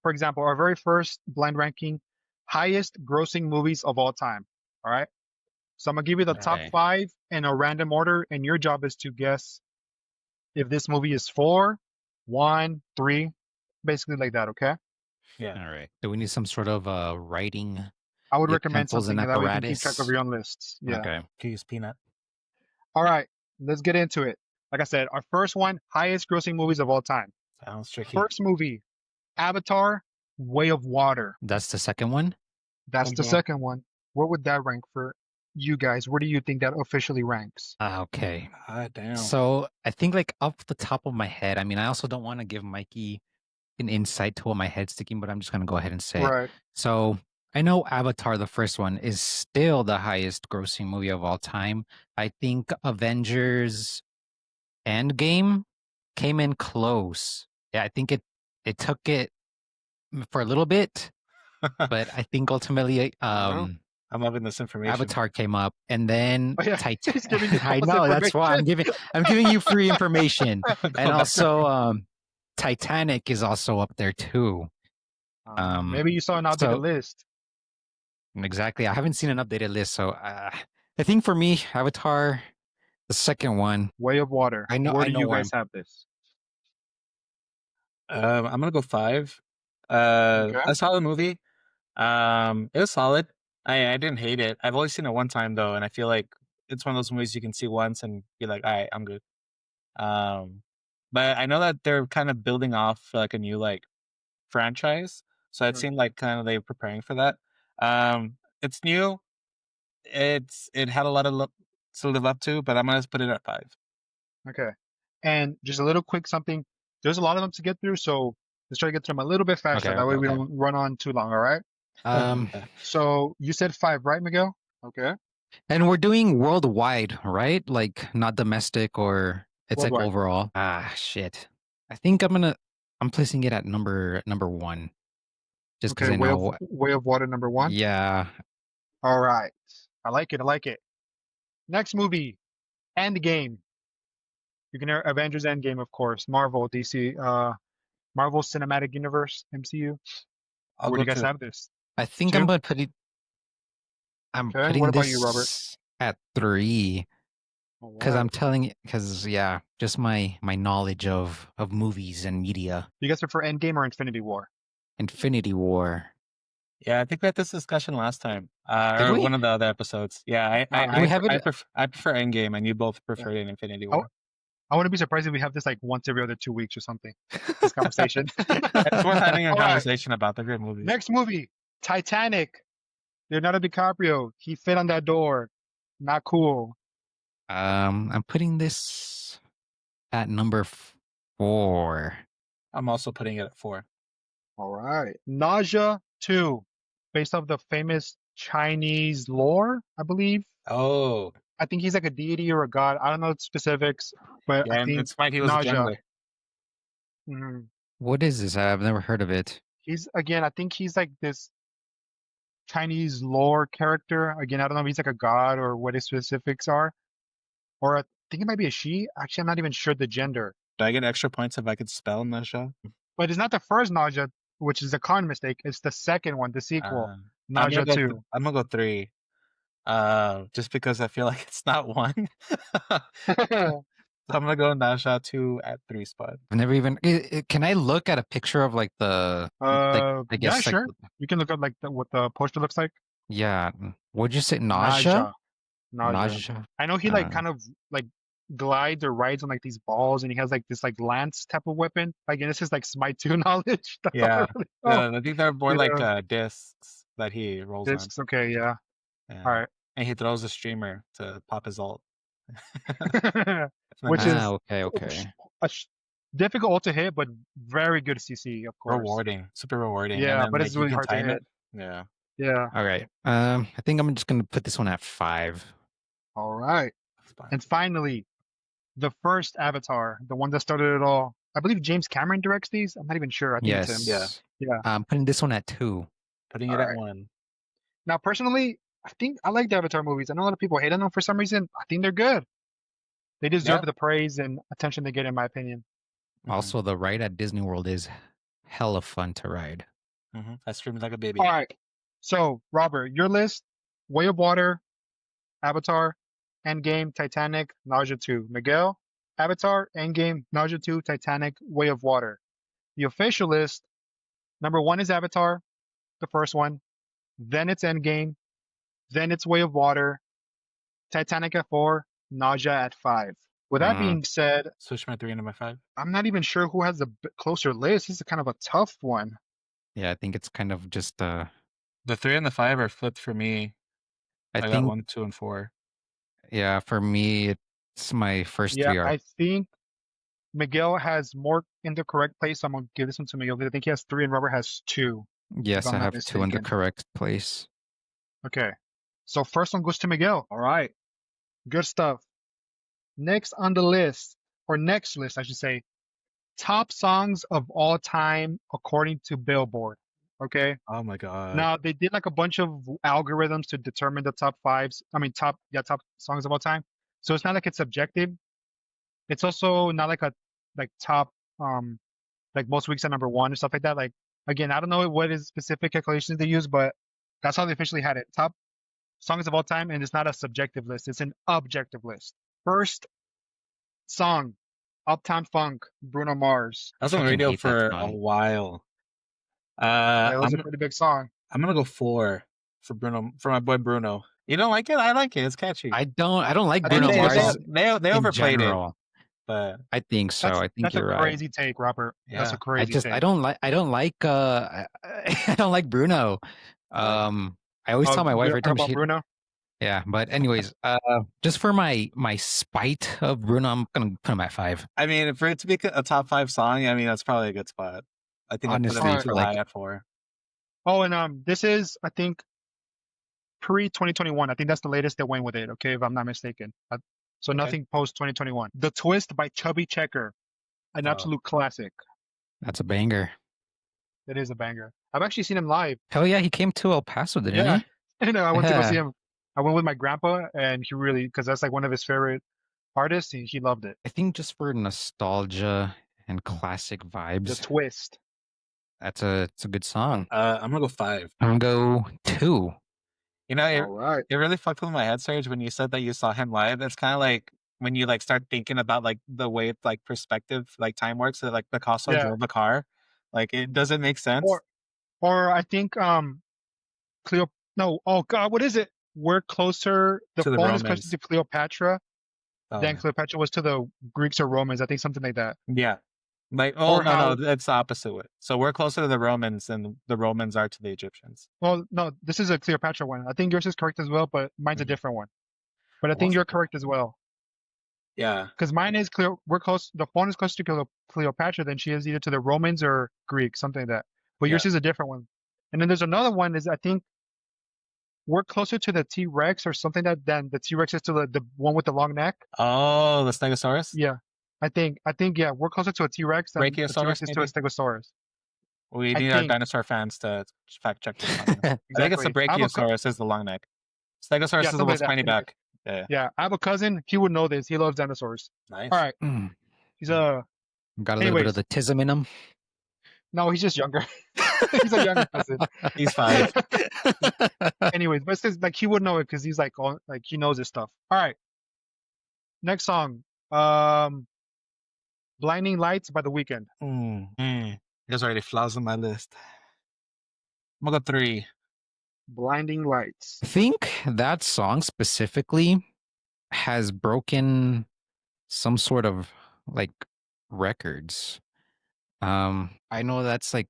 for example, our very first blind ranking, highest grossing movies of all time, all right? So I'm gonna give you the top Okay. 5 in a random order, and your job is to guess if this movie is 4, 1, 3, basically like that, okay? Yeah. All right. Do we need some sort of writing I would recommend utensils something and that way you can keep track apparatus? of your own lists. Yeah. Okay. Can use peanut. All right, let's get into it. Like I said, our first one, highest grossing movies of all time. Sounds tricky. First movie, Avatar, Way of Water. That's the second one. That's the Mhm. second one. Where would that rank for you guys? Where do you think that officially ranks? Okay. Damn. So I think like off the top of my head, I mean, I also don't want to give Mikey an insight to what my head's thinking, but I'm just gonna go ahead and say it. Right. So I know Avatar, the first one, is still the highest grossing movie of all time. I think Avengers Endgame came in close. Yeah, I think it took it for a little bit, but I think ultimately I'm loving this information. Avatar came up, and then Oh, yeah. He's giving you I false know that's why I'm giving you free information, Go and back. also Titanic is also up there too. Maybe you saw an outdated so- list. Exactly, I haven't seen an updated list, so I think for me, Avatar, the second one. Way of Water. I know- Where I do know you where guys have this? I'm gonna go 5. Okay. I saw the movie. It was solid. I didn't hate it. I've only seen it one time though, and I feel like it's one of those movies you can see once and be like, all right, I'm good. But I know that they're kind of building off like a new like franchise, so it Sure. seemed like kind of they were preparing for that. It's new. It had a lot of to live up to, but I'm gonna put it at 5. Okay. And just a little quick something. There's a lot of them to get through, so let's try to get through them a little bit faster. Okay, That way we okay. don't run on too long, all right? So you said 5, right, Miguel? Okay. And we're doing worldwide, right? Like not domestic or it's like Worldwide. overall. Shit. I think I'm placing it at number 1. Just because Okay, I know. Way of Water number 1. Yeah. All right. I like it. I like it. Next movie, Endgame. You can hear Avengers Endgame, of course. Marvel, DC, Marvel Cinematic Universe, MCU. I'll Where go do you guys 2. have this? I think 2? I'm gonna put it. I'm Okay. putting What about this you, Robert? at 3 All because I'm right. telling you, because yeah, just my knowledge of movies and media. You guys prefer Endgame or Infinity War? Infinity War. Yeah, I think we had this discussion last time, Did or we? one of the other episodes. Yeah, Did we have it? I prefer Endgame, and you both preferred an Infinity Oh, War. I wouldn't be surprised if we have this like once every other 2 weeks or something. This conversation. It's worth having a All right. conversation about the great movies. Next movie, Titanic. Leonardo DiCaprio. He fit on that door. Not cool. I'm putting this at number 4. I'm also putting it at 4. All right. Nausea 2, based off the famous Chinese lore, I believe. Oh, I think he's like a deity or a god. I don't know the specifics, but yeah, I and think it's fine. He was a Nausea. jungler. Mhm. What is this? I've never heard of it. He's again. I think he's like this Chinese lore character. Again, I don't know if he's like a god or what his specifics are. Or I think it might be a she. Actually, I'm not even sure the gender. Do I get extra points if I could spell Nasha? But it's not the first nausea, which is a con mistake. It's the second one, the sequel, I'm Nausea gonna go. 2. I'm gonna go 3. Just because I feel like it's not 1. So I'm gonna go Nasha 2 at 3 spot. I've never even. Can I look at a picture of like the? Like, I yeah, guess like sure. You can look up like what the poster looks like. yeah. What'd you say? Nausea. Nausea. I know he like kind of like glides or rides on like these balls, and he has like this like lance type of weapon. Again, this is like Smite 2 knowledge. That's all Yeah. I really know. I think they're more Yeah. like discs that he rolls on. Discs, okay, yeah. Yeah. All right. And he throws a streamer to pop his ult. Which is okay. difficult ult to hit, but very good CC, of course. Rewarding, super rewarding. Yeah, and then, but like, it's you really can hard to time hit. it. Yeah. Yeah. All right. I think I'm just gonna put this one at 5. All right. That's fine. And finally, the first Avatar, the one that started it all. I believe James Cameron directs these. I'm not even sure. I think it's him. Yes. Yeah. I'm putting this one at 2. Putting it All at right. 1. Now, personally, I think I like the Avatar movies. I know a lot of people hate on them for some reason. I think they're good. They deserve Yeah. the praise and attention they get, in my opinion. Also, the ride at Disney World is hella fun to ride. I screamed like a baby. All right. So, Robert, your list: Way of Water, Avatar, Endgame, Titanic, Nausea 2. Miguel, Avatar, Endgame, Nausea 2, Titanic, Way of Water. The official list: number 1 is Avatar, the first one. Then it's Endgame. Then it's Way of Water. Titanic at 4. Nausea at 5. With that being said, Switch my 3 into my 5. I'm not even sure who has a closer list. This is kind of a tough one. Yeah, I think it's kind of just The 3 and the 5 are flipped for me. I got think 1, 2, and 4. yeah, for me it's my first 3 are. I think Miguel has more in the correct place. So I'm gonna give this one to Miguel. I think he has 3 and Robert has 2. Yes, I'm I not have 2 in the mistaken. correct place. Okay. So first one goes to Miguel. All right. Good stuff. Next on the list, or next list, I should say, top songs of all time according to Billboard. Okay. Oh my god. Now they did like a bunch of algorithms to determine the top top songs of all time. So it's not like it's subjective. It's also not like a top like most weeks at number 1 or stuff like that. Like again, I don't know what is specific calculations they use, but that's how they officially had it. Top songs of all time, and it's not a subjective list, it's an objective list. First song, Uptown Funk, Bruno Mars. I was on the Fucking radio hate that for a song. while. That was a pretty big song. I'm gonna go 4 for Bruno, for my boy Bruno. You don't like it? I like it. It's catchy. I don't like I think Bruno it's Mars they in overplayed general. it, but I think so. I think That's you're a right. crazy take, Robert. That's Yeah. a crazy take. I don't like I don't like Bruno. I always tell my wife every time about she Bruno. yeah, but anyways, just for my spite of Bruno, I'm gonna put him at 5. I mean, for it to be a top 5 song, I mean that's probably a good spot. I think Honestly, I put it too like- high at 4. Oh, and this is, I think, pre-2021. I think that's the latest they went with it, okay, if I'm not mistaken. So Okay. nothing post-2021. The Twist by Chubby Checker, an Oh. absolute classic. That's a banger. It is a banger. I've actually seen him live. Hell yeah, he came to El Paso, didn't Yeah. he? You know, I went to go Yeah. see him. I went with my grandpa, and he really, because that's like one of his favorite artists, and he loved it. I think just for nostalgia and classic The vibes, Twist. it's a good song. I'm gonna go 5. I'm gonna go 2. You know, All right. it really fucked with my head, Serge, when you said that you saw him live. It's kind of like when you like start thinking about like the way like perspective, like time works. So like Picasso Yeah. drove the car, like it doesn't make sense. Or I think Cleo. No, oh God, what is it? We're closer. The To the phone is Romans. closer to Cleopatra Oh, than Cleopatra was to the Greeks or Romans. I think something like that. yeah. Like, oh Or no, how- that's the opposite way. So we're closer to the Romans than the Romans are to the Egyptians. Well, no, this is a Cleopatra one. I think yours is correct as well, but mine's a Mhm. different one. But I think Awesome. you're correct as well. Yeah. Because mine is Cleo. We're close. The phone is closer to Cleopatra than she is either to the Romans or Greeks, something like that. But yours is a different one. And then there's another one is I think we're closer to the T-Rex or something than the T-Rex is to the one with the long neck. Oh, the Stegosaurus. Yeah. I think yeah, we're closer to a T-Rex than the Brachiosaurus, T-Rex is to a maybe? Stegosaurus. We I need our think dinosaur fans to fact check this on us. I think it's the exactly. Brachiosaurus is the long neck. Stegosaurus Yeah, is the something like most that. pointy Anyways, back. Yeah. yeah, I have a cousin. He would know this. He loves dinosaurs. All Nice. right, Mm, he's a. got a little bit of Anyways, the tism in him. no, he's just younger. He's a younger cousin. He's 5. Anyways, but it's just, like he would know it because he's like all, like he knows his stuff. All right, next song, "Blinding Lights" by The Weeknd. There's already flaws on my list. I'm gonna go 3. Blinding Lights. I think that song specifically has broken some sort of like records. I know that's like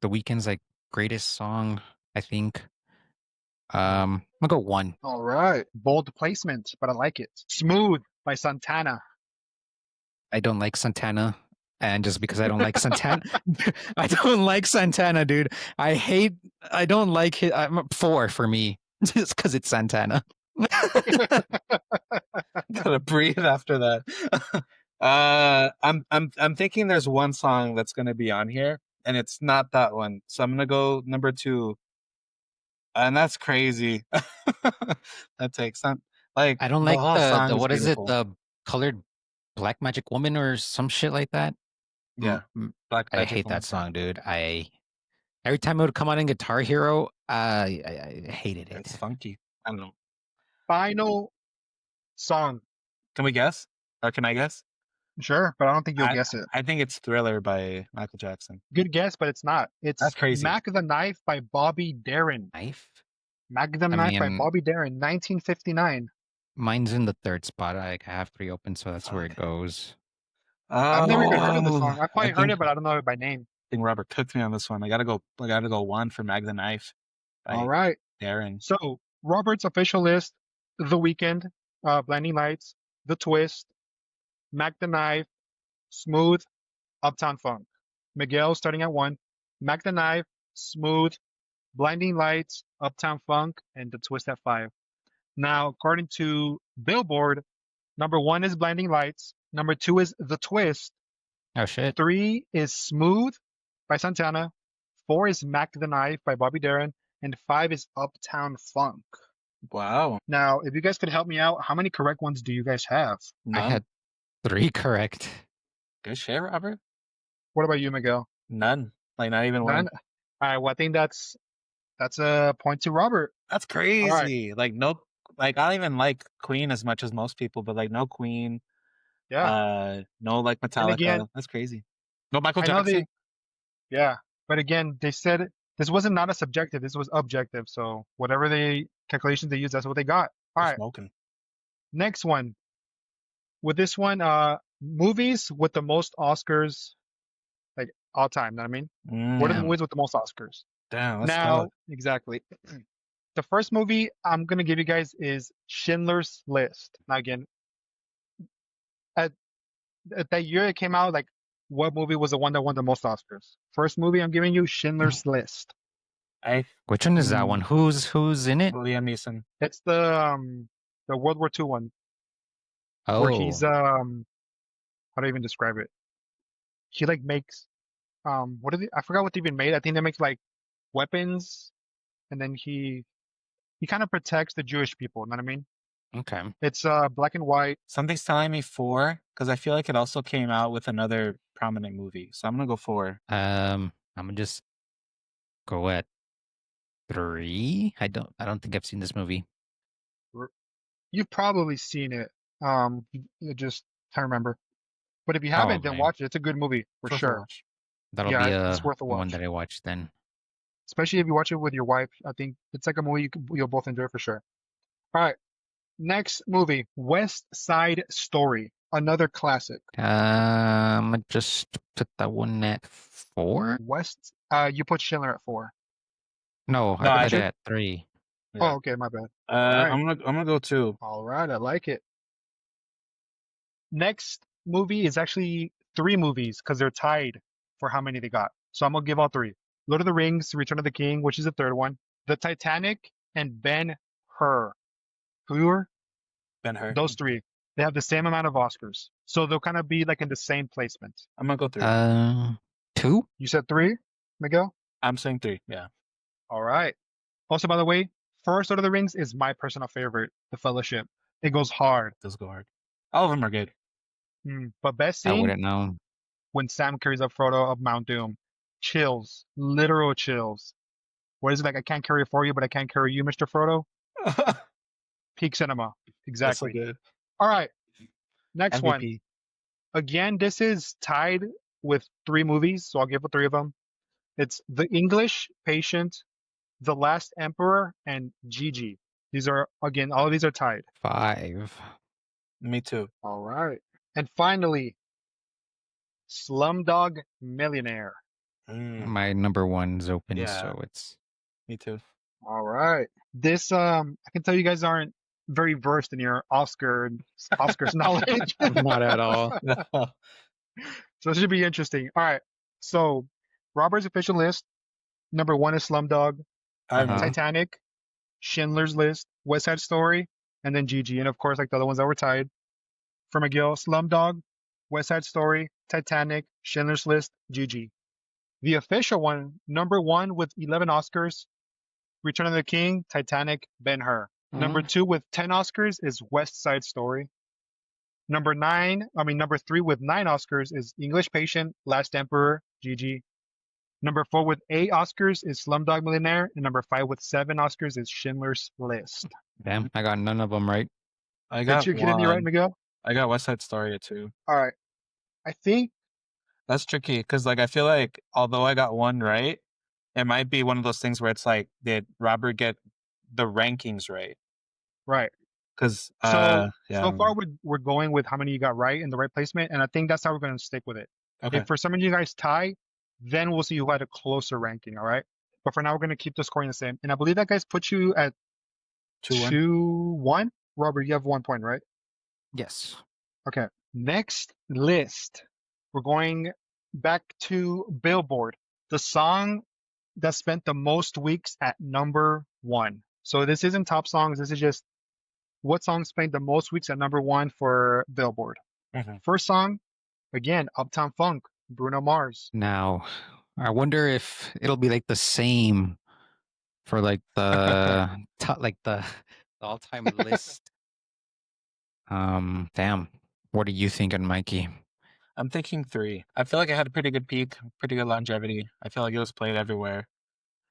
The Weeknd's like greatest song, I think. I'll go 1. All right, bold placement, but I like it. "Smooth" by Santana. I don't like Santana. And just because I don't like Santana, I don't like Santana, dude. I don't like it. I'm 4 for me, just because it's Santana. Gotta breathe after that. I'm thinking there's one song that's gonna be on here, and it's not that one. So I'm gonna go number 2, and that's crazy. That takes some like I don't the like whole song the is what is it? beautiful. The colored Black Magic Woman or some shit like that. Yeah, Black I Magic hate Woman. that song, dude. Every time it would come on in Guitar Hero, I hated it. It's funky. I don't know. Final song. Can we guess? Or can I guess? Sure, but I don't think you'll I, guess it. I think it's Thriller by Michael Jackson. Good guess, but it's not. It's That's crazy. "Mac the Knife" by Bobby Darin. Knife? "Mac the Knife" by Bobby Darin, 1959. Mine's in the 3rd spot. I have 3 open, so that's where it goes. I've never even heard of the Oh, song. I probably heard it, but I don't know it by name. I think Robert cooked me on this one. I gotta go 1 for Mag the Knife by All right. Darren. So Robert's official list: The Weeknd, "Blinding Lights," The Twist, "Mac the Knife," "Smooth," "Uptown Funk." Miguel starting at 1. "Mac the Knife," "Smooth," "Blinding Lights," "Uptown Funk," and The Twist at 5. Now, according to Billboard, number 1 is "Blinding Lights," number 2 is "The Twist," Oh shit. 3 is "Smooth" by Santana, 4 is "Mac the Knife" by Bobby Darin, and 5 is "Uptown Funk." Wow. Now, if you guys could help me out, how many correct ones do you guys have? I had 3 correct. Good shit, Robert. What about you, Miguel? None. Like not even None? one. All right, well, I think that's a point to Robert. That's crazy. Like no, like I don't even like Queen as much as most people, but like no Queen. Yeah. No like Metallica. again, That's crazy. No Michael I know Jackson. yeah. But again, they said this wasn't not a subjective, this was objective. So whatever they calculations they used, that's what they got. All They're right. smoking. Next one. With this one, movies with the most Oscars, like all time, know what I mean? What are the Damn. movies with the most Oscars? Damn, that's Now, tough. exactly. The first movie I'm gonna give you guys is Schindler's List. Now again, at that year it came out, like what movie was the one that won the most Oscars? First movie I'm giving you, Schindler's List. Which one is that one? Who's in it? Liam Neeson. It's the World War II one where he's Oh, how do I even describe it? He like makes what is it? I forgot what they even made. I think they make like weapons, and then he kind of protects the Jewish people. Know what I mean? okay. It's black and white. Something's telling me 4 because I feel like it also came out with another prominent movie. So I'm gonna go 4. I'm gonna just go at 3. I don't think I've seen this movie. You've probably seen it. You just can't remember. But if you haven't, then Probably. watch it. It's a good movie for First sure. watch. That'll Yeah, be it's worth a one watch. that I watch then. Especially if you watch it with your wife. I think it's like a movie you'll both enjoy for sure. All right. Next movie, West Side Story, another classic. I'm gonna just put that one at 4. You put Schindler at 4. No, No, I I put it did. at 3. Yeah. Oh, okay, my bad. right. I'm gonna go 2. All right, I like it. Next movie is actually 3 movies because they're tied for how many they got. So I'm gonna give all 3. Lord of the Rings, Return of the King, which is the 3rd one, The Titanic, and Ben-Hur. Ben-Hur. Those 3. They have the same amount of Oscars. So they'll kind of be like in the same placement. I'm gonna go 3. 2. You said 3, Miguel? I'm saying 3. Yeah, All right. Also, by the way, first Lord of the Rings is my personal favorite, The Fellowship. It goes hard. does go hard. All of them are good. But best I scene wouldn't know. when Sam carries up Frodo up Mount Doom. Chills, literal chills. What is it like? I can't carry it for you, but I can't carry you, Mr. Frodo. Peak cinema. That's so Exactly. good. All right. Next one. MVP. Again, this is tied with 3 movies, so I'll give it 3 of them. It's The English Patient, The Last Emperor, and Gigi. These are, again, all of these are tied. 5. Me too. All right. And finally, Slumdog Millionaire. My number 1's open, Yeah. so it's Me too. All right. This, I can tell you guys aren't very versed in your Oscars knowledge. not at all. So this should be interesting. All right. So Robert's official list. Number 1 is Slumdog, Uh-huh. Titanic, Schindler's List, West Side Story, and then Gigi. And of course, like the other ones that were tied. For Miguel, Slumdog, West Side Story, Titanic, Schindler's List, Gigi. The official one, number 1 with 11 Oscars, Return of the King, Titanic, Ben-Hur. Number 2 with 10 Oscars is West Side Story. Number 3 with 9 Oscars is English Patient, Last Emperor, Gigi. Number 4 with 8 Oscars is Slumdog Millionaire, and number 5 with 7 Oscars is Schindler's List. Damn, I got none of them right. I got Did you get any right, one. Miguel? I got West Side Story at 2. All right. I think That's tricky because, like, I feel like although I got one right, it might be one of those things where it's like, did Robert get the rankings right? right. Because So yeah, I so don't far know. we're going with how many you got right in the right placement, and I think that's how we're going to stick with it. Okay, If for some of you guys tie, then we'll see who had a closer ranking. All right. But for now, we're going to keep the scoring the same. And I believe that guys put you at 2-1. 2-1. Robert, you have 1 point, right? Yes. Okay. Next list. We're going back to Billboard. The song that spent the most weeks at number 1. So this isn't top songs. This is just what song spent the most weeks at number 1 for Billboard. Mhm. First song, again, Uptown Funk, Bruno Mars. Now, I wonder if it'll be like the same for like the like the all-time list. Damn. What are you thinking, Mikey? I'm thinking 3. I feel like it had a pretty good peak, pretty good longevity. I feel like it was played everywhere.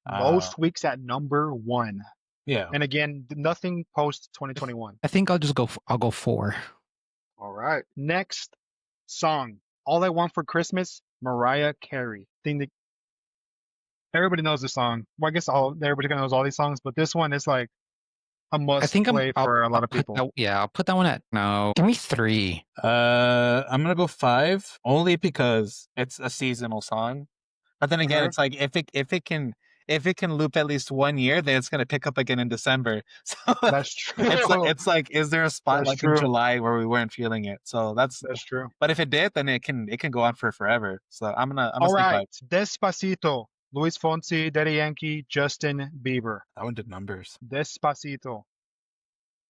Most weeks at number 1. Yeah. And again, nothing post 2021. I think I'll just go. I'll go 4. All right. Next song, All I Want for Christmas, Mariah Carey. Thing that everybody knows the song. Well, I guess everybody knows all these songs, but this one is like a must I think play for a lot of people. I'll put that one at no. Give me 3. I'm gonna go 5 only because it's a seasonal song. But then again, Uh-huh. it's like if it can loop at least 1 year, then it's gonna pick up again in December. So That's true. it's like is there a spot That's like true. in July where we weren't feeling it? So that's true. but if it did, then it can go on for forever. So I'm gonna All say right. 5. Despacito, Luis Fonsi, Daddy Yankee, Justin Bieber. That one did numbers. Despacito.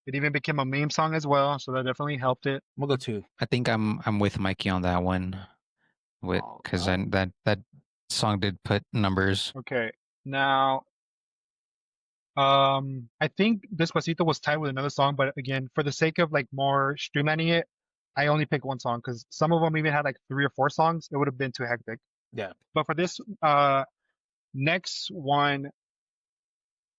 It even became a meme song as well, so that definitely helped it. We'll go 2. I think I'm with Mikey on that one. Because that song did put numbers. Okay. Now, I think Despacito was tied with another song, but again, for the sake of like more streamlining it, I only picked 1 song because some of them even had like 3 or 4 songs. It would have been too hectic. Yeah. But for this next one,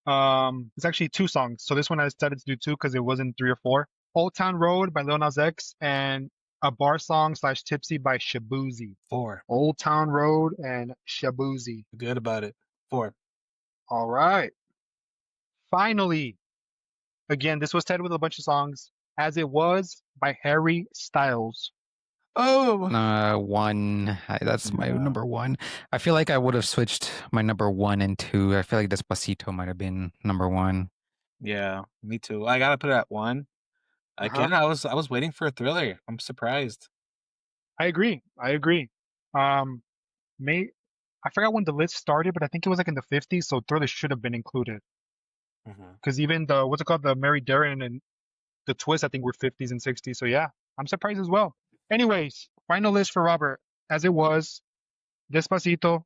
it's actually 2 songs. So this one I decided to do 2 because it wasn't 3 or 4. Old Town Road by Lil Nas X and a bar song / Tipsy by Shabuzi. 4. Old Town Road and Shabuzi. Good about it. 4. All right. Finally, again, this was tied with a bunch of songs. As It Was by Harry Styles. Oh. 1. That's my Yeah. number 1. I feel like I would have switched my number 1 and 2. I feel like Despacito might have been number 1. Yeah, me too. I gotta put it at 1. Again, I was waiting for a Thriller. I'm surprised. I agree. I forgot when the list started, but I think it was like in the 50s, so Thriller should have been included. Because even the Mary Darren and the Twist, I think were 50s and 60s. So yeah, I'm surprised as well. Anyways, final list for Robert. As It Was, Despacito,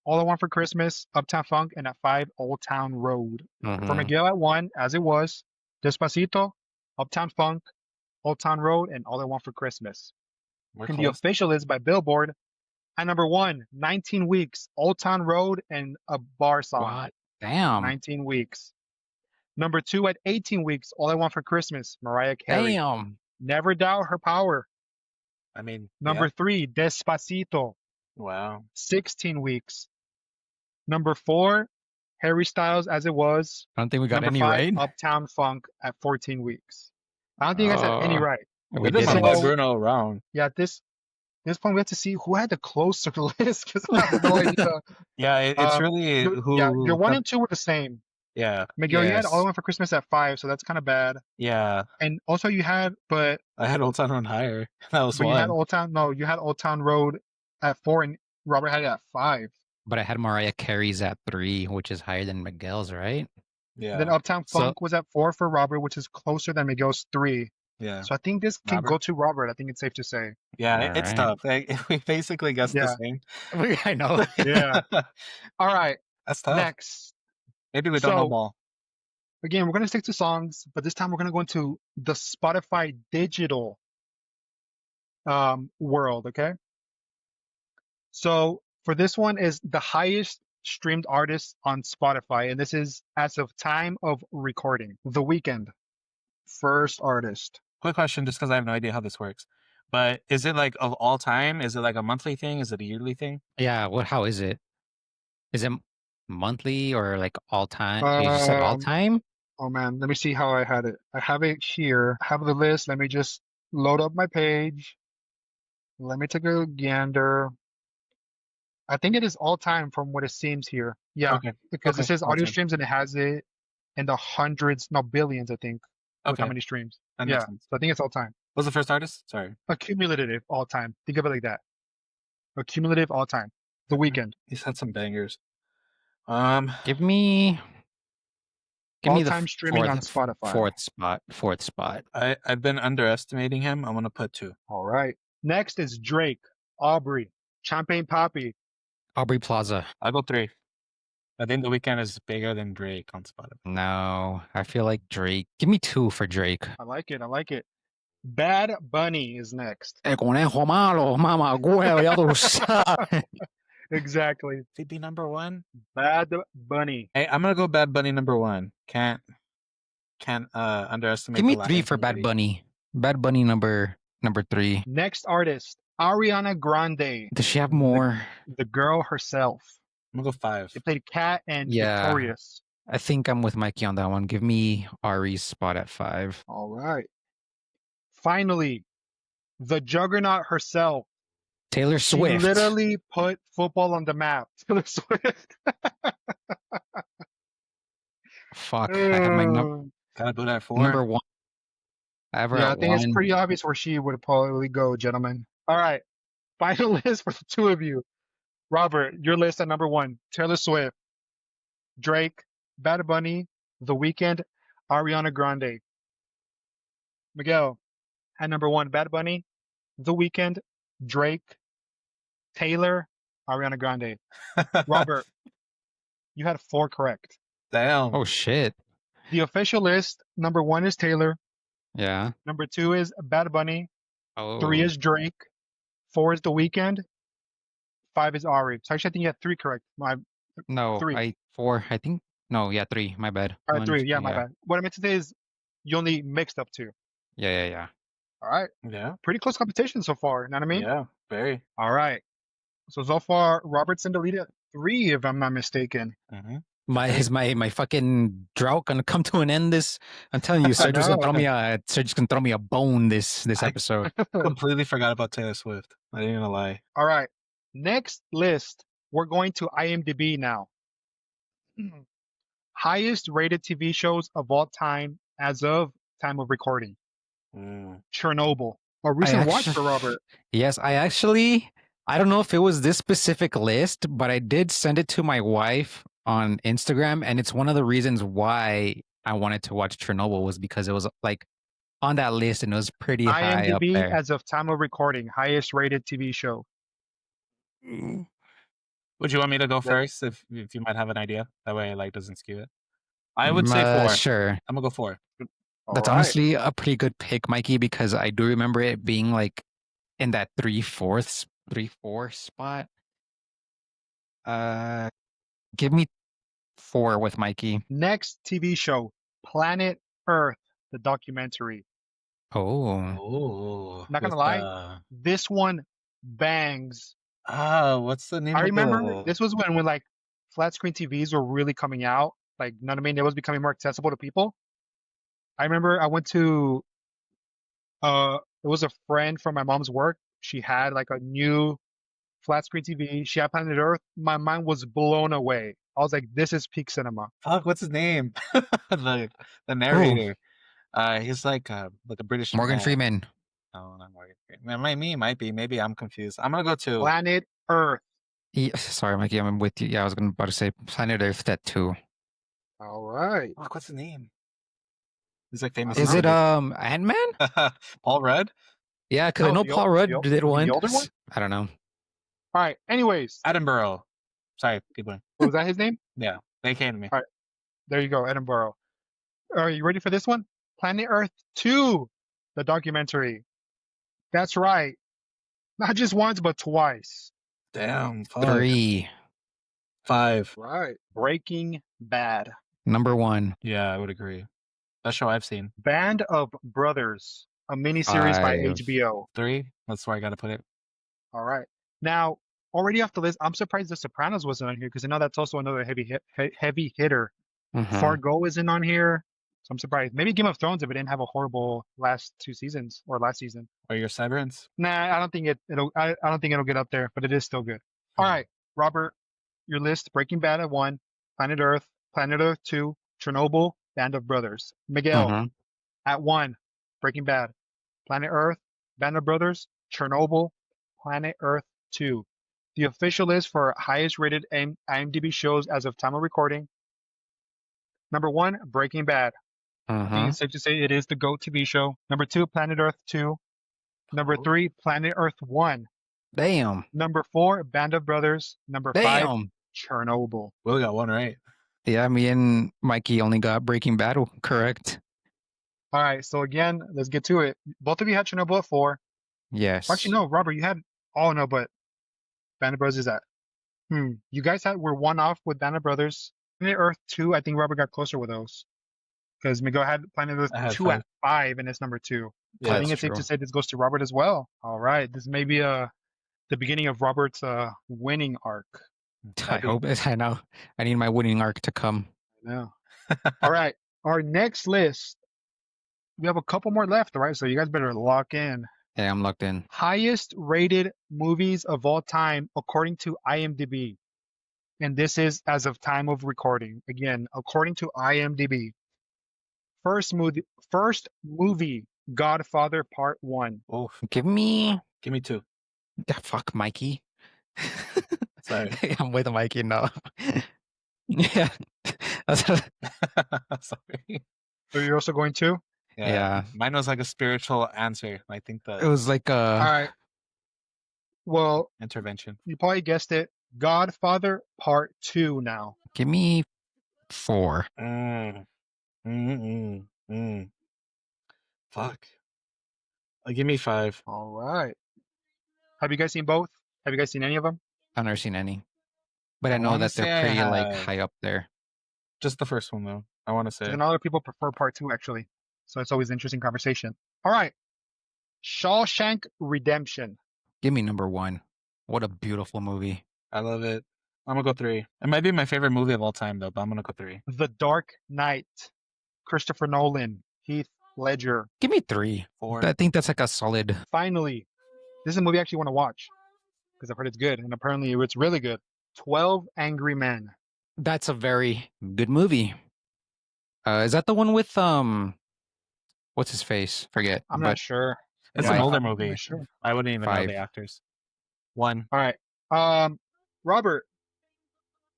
All I Want for Christmas, Uptown Funk, and at 5, Old Town Road. For Mhm. Miguel at 1, as it was, Despacito, Uptown Funk, Old Town Road, and All I Want for Christmas. We're And the close. official list by Billboard, at number 1, 19 weeks, Old Town Road, and a bar song. What? Damn. 19 weeks. Number 2 at 18 weeks, All I Want for Christmas, Mariah Carey. Damn. Never Doubt Her Power. I mean, Number yeah. 3, Despacito, Wow. 16 weeks. Number 4, Harry Styles, As It Was. I don't think we got Number any 5, right. Uptown Funk at 14 weeks. I don't think you guys had any right. We Good to see didn't. that So- Bruno around. Yeah, at this point, we have to see who had the closer list because I have no idea. Yeah, it's Um, really who. Yeah, your 1 and 2 were the same. Yeah. Miguel, you had yes. All I Want for Christmas at 5, so that's kind of bad. Yeah, And also you had, but I had Old Town Road higher. That was you had one. Old Town. No, you had Old Town Road at 4, and Robert had it at 5. But I had Mariah Carey's at 3, which is higher than Miguel's, right? Yeah. Then Uptown So- Funk was at 4 for Robert, which is closer than Miguel's 3. yeah. So I think this can Robert? go to Robert. I think it's safe to say. Yeah, All it's right. tough. Like, we basically guessed Yeah. the same. I know. Yeah. All right. That's tough. Next. Maybe we don't know So- them all. Again, we're going to stick to songs, but this time we're going to go into the Spotify digital world, okay? So for this one is the highest streamed artist on Spotify, and this is as of time of recording. The Weeknd, first artist. Quick question, just because I have no idea how this works. But is it like of all time? Is it like a monthly thing? Is it a yearly thing? Yeah. How is it? Is it monthly or like all time? You just said all Um, time? Oh man, let me see how I had it. I have it here. I have the list. Let me just load up my page. Let me take a gander. I think it is all time from what it seems here. Yeah, Okay. because it okay, says all audio time. streams and it has it in the hundreds, no billions, I think, with how Okay. many streams. That Yeah, makes sense. so I think it's all time. What's the first artist? Sorry. Accumulative all time. Think of it like that. Accumulative all time. The Okay. Weekend. He's had some bangers. Give me the All-time streaming on Spotify. Fourth spot. I've been underestimating him. I'm gonna put 2. All right. Next is Drake, Aubrey, Champagne Poppy. Aubrey Plaza. I'll go 3. I think The Weeknd is bigger than Drake on Spotify. No, I feel like Drake. Give me 2 for Drake. I like it. I like it. Bad Bunny is next. El conejo malo, mama, ya tú sabes. Exactly. He'd be number 1. Bad Bunny. Hey, I'm gonna go Bad Bunny number 1. Can't underestimate. Give me the 3 for Bad Latin Bunny. Bad Bunny number 3. Next artist, Ariana Grande, Does she have more? the girl herself. I'm gonna go 5. They played Cat and Yeah. Victorious. I think I'm with Mikey on that one. Give me Ari's spot at 5. All right. Finally, the juggernaut herself. Taylor She Swift. literally put football on the map. Taylor Swift. Fuck. I had my Gotta put that 4. number 1. I have her Yeah, I at think 1. it's pretty obvious where she would probably go, gentlemen. All right. Final list for the 2 of you. Robert, your list at number 1. Taylor Swift, Drake, Bad Bunny, The Weeknd, Ariana Grande. Miguel, at number 1, Bad Bunny, The Weeknd, Drake, Taylor, Ariana Grande. Robert, you had 4 correct. Damn. Oh shit. The official list, number 1 is Taylor, Yeah. number 2 is Bad Bunny, Oh. 3 is Drake, 4 is The Weeknd, 5 is Ari. So actually, I think you had 3 correct. No, 3. 4. I think. No, yeah, 3. My bad. All right, One, 3. Yeah, two, my bad. What I meant to say is you only mixed up 2. Yeah. All right. Yeah. Pretty close competition so far. You know what I mean? Yeah. Very. All right. So far, Robert's in the lead at 3, if I'm not mistaken. Mm-hmm. Is my fucking drought gonna come to an end? I'm telling you, Sergio's gonna throw me a bone this episode. Completely forgot about Taylor Swift. I ain't gonna lie. All right. Next list, we're going to IMDb now. Highest rated TV shows of all time as of time of recording. Chernobyl. A recent watch for Robert. Yes, I don't know if it was this specific list, but I did send it to my wife on Instagram, and it's one of the reasons why I wanted to watch Chernobyl was because it was like on that list and it was pretty high up IMDb there. as of time of recording, highest rated TV show. Would you want me to go That- first if you might have an idea? That way, like, doesn't skew it. I would say 4. Sure. I'm gonna go 4. all That's right. honestly a pretty good pick, Mikey, because I do remember it being like in that 3/4 spot. Give me 4 with Mikey. Next TV show, Planet Earth, the documentary. Oh, Oh, Not gonna lie, this one bangs. what's the name I of remember this was when like flat screen TVs were really coming out. Like, you know what I mean? It was becoming more accessible to people. I remember I went to it was a friend from my mom's work. She had like a new flat screen TV. She had Planet Earth. My mind was blown away. I was like, this is peak cinema. Fuck, what's his name? the narrator. He's like a British Morgan man. Freeman. No, not Morgan Freeman. Might be. Maybe I'm confused. I'm gonna go 2. Planet Earth. Sorry, Mikey, I'm with you. Yeah, I was about to say Planet Earth that too. All right. Fuck, what's the name? He's like famous. Is it know. Ant-Man? Paul Rudd? Yeah, because I No, know the Paul old- Rudd the old- did the one. older one? I don't know. All right. Anyways, Edinburgh. Sorry, keep going. was that his name? Yeah, they came to me. All right. There you go, Edinburgh. Are you ready for this one? Planet Earth 2, the documentary. That's right. Not just once, but twice. Damn. Fuck. 3. 5. Right. Breaking Bad. Number 1. Yeah, I would agree. Best show I've seen. Band of Brothers, a miniseries by 5. HBO. 3. That's where I gotta put it. All right. Now, already off the list, I'm surprised The Sopranos wasn't on here because I know that's also another heavy hitter. Mhm. Fargo isn't on here, so I'm surprised. Maybe Game of Thrones if it didn't have a horrible last 2 seasons or last season. Or your Severance? Nah, I don't think I don't think it'll get up there, but it is still good. All right, Robert, your list: Breaking Bad at 1, Planet Earth 2, Chernobyl, Band of Brothers. Miguel Mhm. at 1, Breaking Bad, Planet Earth, Band of Brothers, Chernobyl, Planet Earth 2. The official list for highest rated IMDb shows as of time of recording. Number 1, Breaking Bad. I think Mhm. it's safe to say it is the GOAT TV show. Number 2, Planet Earth 2. Number 3, Planet Earth 1. Damn. Number 4, Band of Brothers. Number 5, Damn. Chernobyl. Will got one right. Yeah, me and Mikey only got Breaking Bad correct. All right, so again, let's get to it. Both of you had Chernobyl at 4. Yes. Actually, no, Robert, you had. Oh no, but Band of Brothers is at. You guys were one off with Band of Brothers. Planet Earth 2, I think Robert got closer with those. Because Miguel had Planet Earth I had 2 5. at 5, and it's number 2. Yeah, I think that's it's safe true. to say this goes to Robert as well. All right, this may be the beginning of Robert's winning arc. I hope. I know. I need my winning arc to come. No. All right, our next list. We have a couple more left, all right? So you guys better lock in. Yeah, I'm locked in. Highest rated movies of all time according to IMDb. And this is as of time of recording. Again, according to IMDb. First movie, Godfather Part 1. Oh, Give me. give me 2. Yeah, fuck Mikey. Sorry. I'm with Mikey now. Yeah. Sorry. So you're also going to? Yeah. Mine was like a spiritual answer. I think It the was like All right. Well, intervention. you probably guessed it. Godfather Part 2 now. give me 4. Fuck. Give me 5. All right. Have you guys seen both? Have you guys seen any of them? I've never seen any. But I know wanna that they're say I pretty like have. high up there. Just the first one though. I want to say. And other people prefer Part 2, actually. So it's always an interesting conversation. All right. Shawshank Redemption. Give me number 1. What a beautiful movie. I love it. I'm gonna go 3. It might be my favorite movie of all time though, but I'm gonna go 3. The Dark Knight. Christopher Nolan. Heath Ledger. Give me 3. 4. I think that's like a solid. Finally, this is a movie I actually want to watch because I've heard it's good, and apparently it's really good. 12 Angry Men. That's a very good movie. Is that the one with what's his face? Forget. I'm but not sure. It's Yeah, an older I'm movie. not sure. I wouldn't even know 5. the actors. 1. All right. Robert.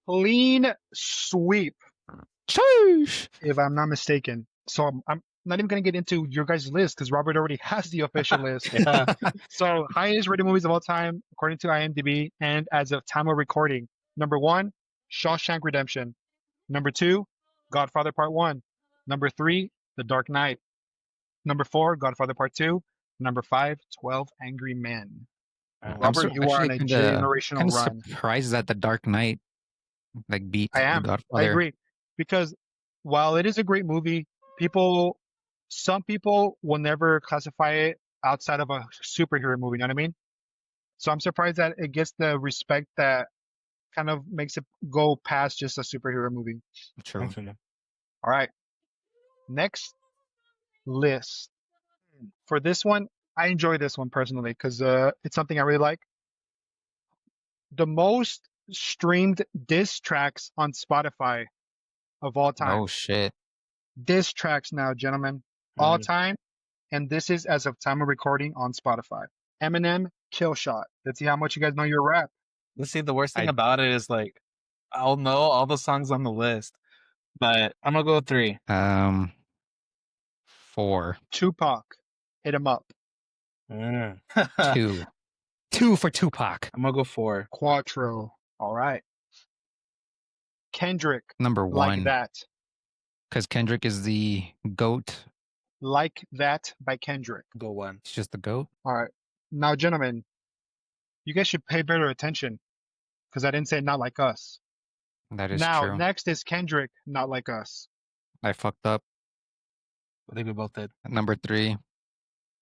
Clean sweep, Sheesh. if I'm not mistaken. So I'm not even going to get into your guys' list because Robert already has the official list. Yeah. So highest rated movies of all time, according to IMDb, and as of time of recording. Number 1, Shawshank Redemption. Number 2, Godfather Part 1. Number 3, The Dark Knight. Number 4, Godfather Part 2. Number 5, 12 Angry Men. Robert, you are on Actually a kind generational of run. surprised that the Dark Knight like beat I the am. I Godfather. agree. Because while it is a great movie, some people will never classify it outside of a superhero movie. You know what I mean? So I'm surprised that it gets the respect that kind of makes it go past just a superhero movie. True. All right. Next list. For this one, I enjoy this one personally because it's something I really like. The most streamed diss tracks on Spotify of all time. Oh shit. Diss tracks now, gentlemen. All time. And this is as of time of recording on Spotify. Eminem, Kill Shot. Let's see how much you guys know your rap. Let's see. The worst thing I- about it is like I'll know all the songs on the list, but I'm gonna go with 3. 4. Tupac, Hit 'Em Up. I'm 2. 2 for Tupac. gonna go 4. Quattro. All right. Kendrick, Number Like 1. That. Because Kendrick is the GOAT. Like That by Kendrick. Go 1. He's just the GOAT. All right. Now, gentlemen, you guys should pay better attention because I didn't say Not Like Us. That is Now, true. next is Kendrick, Not Like Us. I fucked up. I think we both did. Number 3.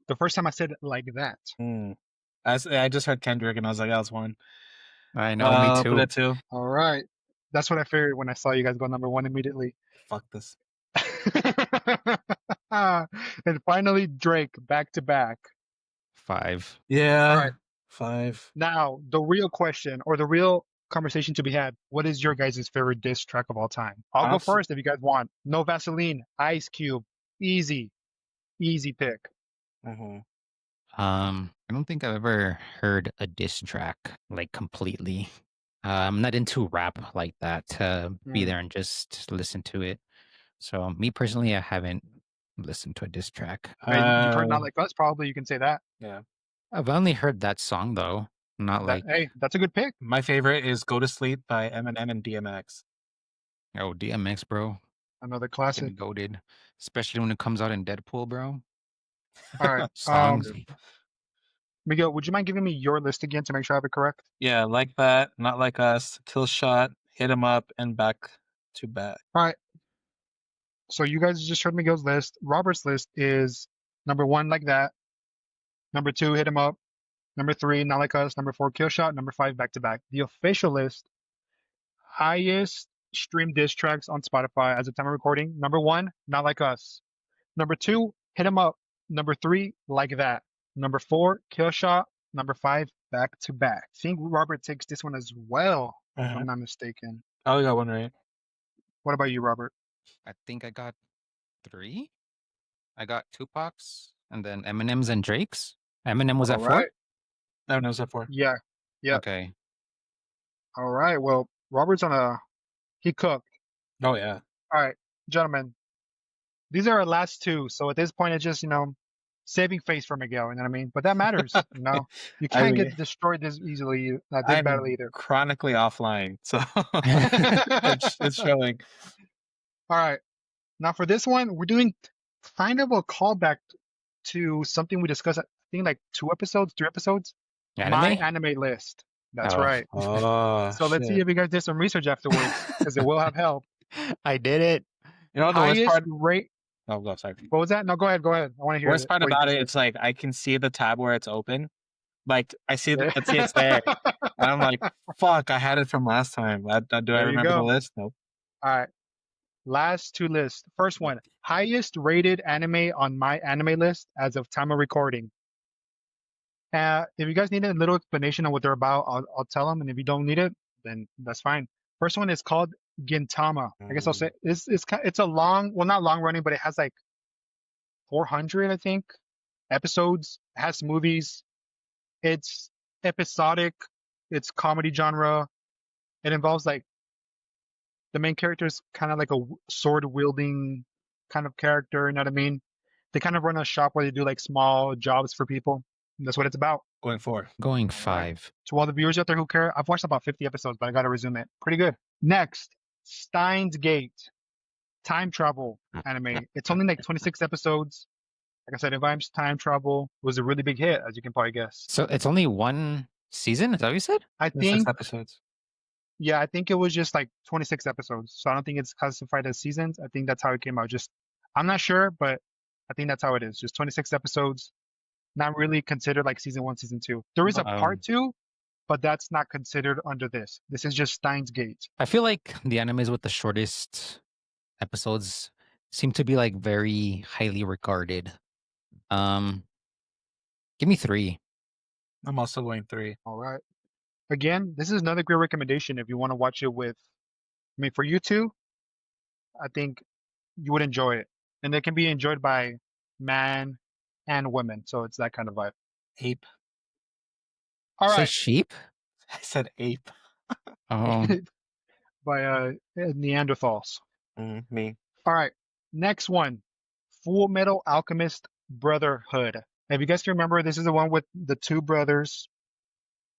The first time I said Like That. I just heard Kendrick and I was like, that was 1. I know, me too. Put it 2. All right. That's what I figured when I saw you guys go number 1 immediately. Fuck this. And finally, Drake, back to back. 5. Yeah. All right. 5. Now, the real question or the real conversation to be had, what is your guys' favorite diss track of all time? I'll go first if you guys want. No Vaseline, Ice Cube, easy pick. I don't think I've ever heard a diss track like completely. I'm not into rap like that to be there and just listen to it. So me personally, I haven't listened to a diss track. You've heard Not Like Us, probably. You can say that. Yeah. I've only heard that song though. Not like Hey, that's a good pick. My favorite is Go to Sleep by Eminem and DMX. oh DMX, bro. Another Getting classic. goated, especially when it comes out in Deadpool, bro. All right. Songs. Miguel, would you mind giving me your list again to make sure I have it correct? Yeah, Like That, Not Like Us, Kill Shot, Hit 'Em Up, and Back to Back. All right. So you guys just heard Miguel's list. Robert's list is number 1, Like That. Number 2, Hit 'Em Up. Number 3, Not Like Us. Number 4, Kill Shot. Number 5, Back to Back. The official list, highest streamed diss tracks on Spotify as of time of recording. Number 1, Not Like Us. Number 2, Hit 'Em Up. Number 3, Like That. Number 4, Kill Shot. Number 5, Back to Back. I think Robert takes this one as well, if I'm not mistaken. Oh, we got 1 right. What about you, Robert? I think I got 3. I got Tupac's and then Eminem's and Drake's. Eminem was at 4? Right. Eminem's at 4. Yeah. Yeah. Okay. All right. Well, Robert's he cooked. Oh, yeah. All right, gentlemen. These are our last 2. So at this point, it's just, saving face for Miguel. You know what I mean? But that matters. You can't get destroyed this easily, this badly either. Chronically offline. So it's showing. All right. Now for this one, we're doing kind of a callback to something we discussed, I think like 3 episodes. Anime? My anime list. That's Oh. right. Oh, So let's see if you guys did some research afterwards, because it will have help. I did it. You know what the worst Highest part? rate. Oh, go, sorry. What was that? No, go ahead. I want to hear Worst part what you about can it, say. it's like I can see the tab where it's open. Like I see Yeah. it's there. And I'm like, fuck, I had it from last time. Do I There you remember the go. list? Nope. All right. Last 2 lists. First one, highest rated anime on my anime list as of time of recording. If you guys need a little explanation on what they're about, I'll tell them. And if you don't need it, then that's fine. First one is called Gintama. I guess I'll say it's a long, well, not long running, but it has like 400, I think, episodes. It has movies. It's episodic. It's comedy genre. It involves like the main character is kind of like a sword wielding kind of character. You know what I mean? They kind of run a shop where they do like small jobs for people. That's what it's about. Going 4. Going All right. 5. To all the viewers out there who care, I've watched about 50 episodes, but I got to resume it. Pretty good. Next, Steins Gate, time travel anime. It's only like 26 episodes. Like I said, Invime's time travel was a really big hit, as you can probably guess. So it's only one season? Is that what you said? I 6 think, episodes. yeah, I think it was just like 26 episodes. So I don't think it's classified as seasons. I think that's how it came out. I'm not sure, but I think that's how it is. Just 26 episodes. Not really considered like season 1, season 2. There is a part 2, but that's not considered under this. This is just Steins Gate. I feel like the animes with the shortest episodes seem to be like very highly regarded. Give me 3. I'm also going 3. All right. Again, this is another great recommendation if you want to watch it with, I mean, for you two, I think you would enjoy it. And it can be enjoyed by man and women. So it's that kind of vibe. Ape. All Say right. sheep? I said ape. Oh, By Neanderthals. Me. All right. Next one, Full Metal Alchemist Brotherhood. If you guys can remember, this is the one with the two brothers.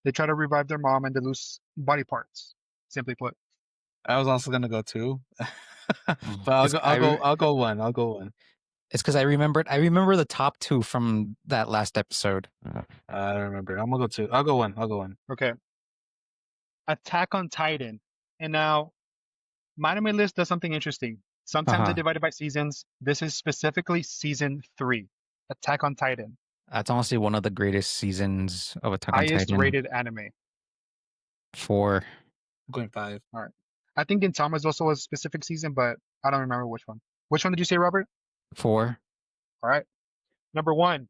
They try to revive their mom and they lose body parts. Simply put. I was also gonna go 2. But It's- I'll go 1. I'll go 1. it's because I remember the top 2 from that last episode. I don't remember. I'm gonna go 2. I'll go 1. I'll go 1. Okay. Attack on Titan. And now, my anime list does something interesting. Sometimes they divide it by seasons. This is specifically season 3, Attack on Titan. That's honestly one of the greatest seasons of Attack on Highest Titan. rated anime. 4. I'm going 5. All right. I think Gintama is also a specific season, but I don't remember which one. Which one did you say, Robert? 4. All right. Number 1.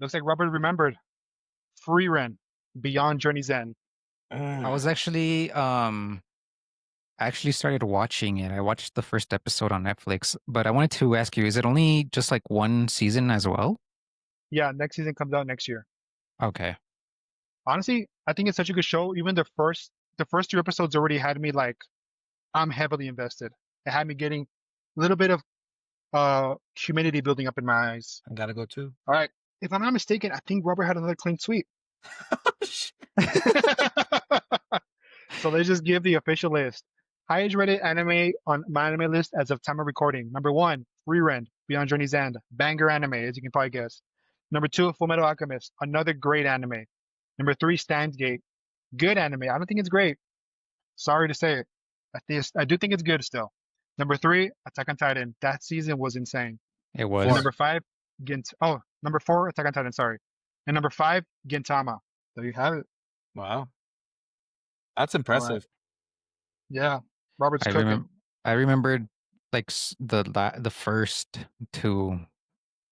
Looks like Robert remembered. Free Ren, Beyond Journey's End. I was actually I actually started watching it. I watched the first episode on Netflix, but I wanted to ask you, is it only just like one season as well? Yeah, next season comes out next year. Okay. Honestly, I think it's such a good show. Even the first 2 episodes already had me like, I'm heavily invested. It had me getting a little bit of humidity building up in my eyes. I gotta go 2. All right. If I'm not mistaken, I think Robert had another clean sweep. So let's just give the official list. Highest rated anime on my anime list as of time of recording. Number 1, Free Rend, Beyond Journey's End. Banger anime, as you can probably guess. Number 2, Full Metal Alchemist. Another great anime. Number 3, Steins Gate. Good anime. I don't think it's great. Sorry to say it. I do think it's good still. Number 3, Attack on Titan. That season was insane. It And was. number 5, number 4, Attack on Titan, sorry. And number 5, Gintama. There you have it. Wow. That's impressive. Yeah. Robert's I cooking. remember. I remembered like the first 2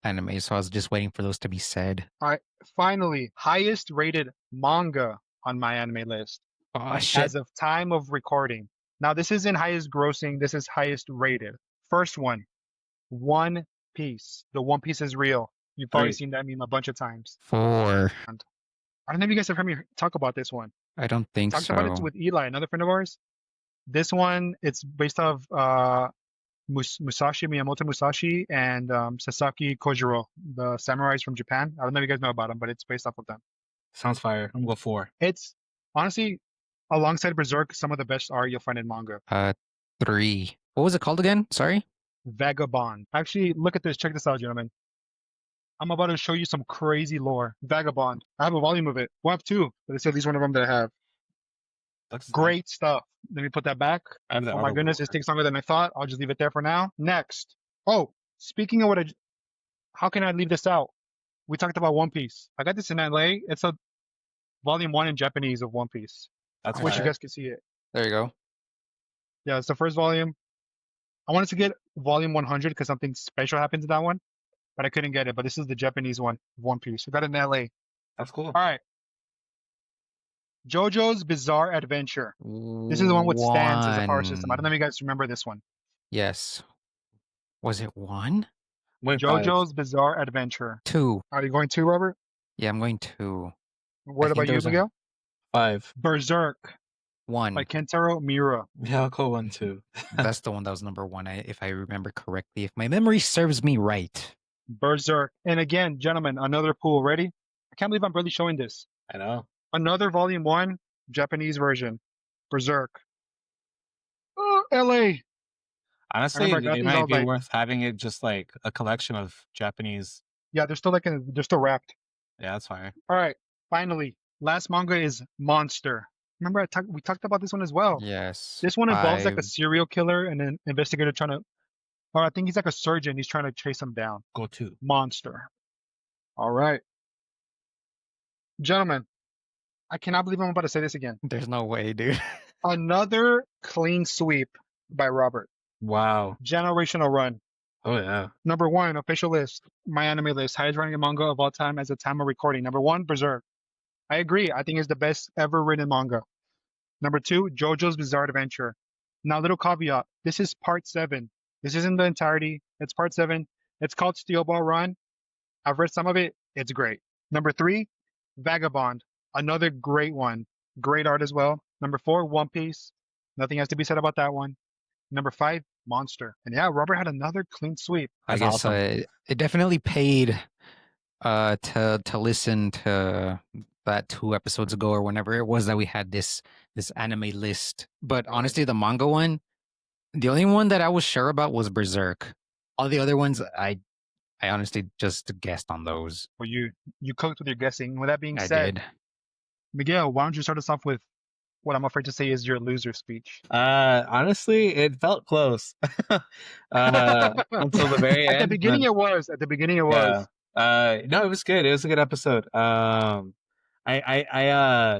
animes, so I was just waiting for those to be said. All right. Finally, highest rated manga on my anime list Oh shit! as of time of recording. Now, this isn't highest grossing. This is highest rated. First one, One Piece. The One Piece is real. You've probably 3. seen that meme a bunch of times. 4. I don't know if you guys have heard me talk about this one. I don't think Talked so. about it with Eli, another friend of ours. This one, it's based off Miyamoto Musashi and Sasaki Kojiro, the samurais from Japan. I don't know if you guys know about them, but it's based off of them. Sounds fire. I'm gonna go 4. It's honestly, alongside Berserk, some of the best art you'll find in manga. 3. What was it called again? Sorry. Vagabond. Actually, look at this. Check this out, gentlemen. I'm about to show you some crazy lore. Vagabond. I have a volume of it. Well, I have 2, but it's at least one of them that I have. Looks Great stuff. Let me put that back. I have the Oh my audible goodness, one. this takes longer than I thought. I'll just leave it there for now. Next. Oh, speaking of how can I leave this out? We talked about One Piece. I got this in LA. It's a volume 1 in Japanese of One Piece. That's I wish you fire. guys could see it. There you go. Yeah, it's the first volume. I wanted to get volume 100 because something special happens in that one, but I couldn't get it. But this is the Japanese one of One Piece. I got it in LA. That's cool. All right. JoJo's Bizarre Adventure. This is the one with stands as a power system. I don't know if you guys remember this one. Yes. Was it 1? Went 5. JoJo's Bizarre Adventure. 2. Are you going 2, Robert? Yeah, I'm going 2. What think about there you, was a- Miguel? 5. Berserk 1. by Kentaro Miura. Yeah, I'll go 1 too. That's the one that was number 1, if I remember correctly. If my memory serves me right. Berserk. And again, gentlemen, another pool. Ready? can't believe I'm barely showing this. I know. Another volume 1 Japanese version, Berserk. Oh, LA. I Honestly, remember I got it these. I might was be like, worth having it just like a collection of Japanese. yeah, they're still they're still wrapped. Yeah, that's fire. All right, finally, last manga is Monster. Remember we talked about this one as well. Yes. This one involves like I a serial killer and an investigator trying to, or I think he's like a surgeon. He's trying to chase him down. Go to. Monster. All right, gentlemen, I cannot believe I'm about to say this again. there's no way, dude. Another clean sweep by Robert. Wow. Generational run. Oh yeah. Number 1, official list, my anime list, highest ranking manga of all time as a time of recording. Number 1, Berserk. I agree. I think it's the best ever written manga. Number 2, JoJo's Bizarre Adventure. Now, little caveat. This is part 7. This isn't the entirety. It's part 7. It's called Steel Ball Run. I've read some of it. It's great. Number 3, Vagabond. Another great one. Great art as well. Number 4, One Piece. Nothing has to be said about that one. Number 5, Monster. And yeah, Robert had another clean sweep. I That's guess awesome. it definitely paid to listen to that 2 episodes ago or whenever it was that we had this anime list. But honestly, the manga one, the only one that I was sure about was Berserk. All the other ones, I honestly just guessed on those. Well, you cooked with your guessing. With that being I said, did. Miguel, why don't you start us off with what I'm afraid to say is your loser speech? Honestly, it felt close. Until the very At the end. beginning, it was. At the beginning, it Yeah. was. No, it was good. It was a good episode. No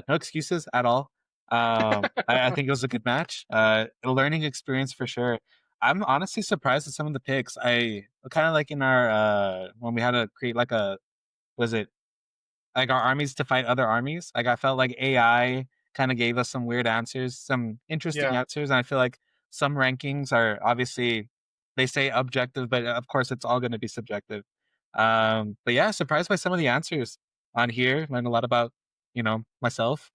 excuses at all. I think it was a good match. A learning experience for sure. I'm honestly surprised at some of the picks. I kind of like in our when we had to create like was it like our armies to fight other armies. Like I felt like AI kind of gave us some weird answers, some interesting Yeah. answers, and I feel like some rankings are obviously they say objective, but of course it's all going to be subjective. But yeah, surprised by some of the answers on here. Learned a lot about myself.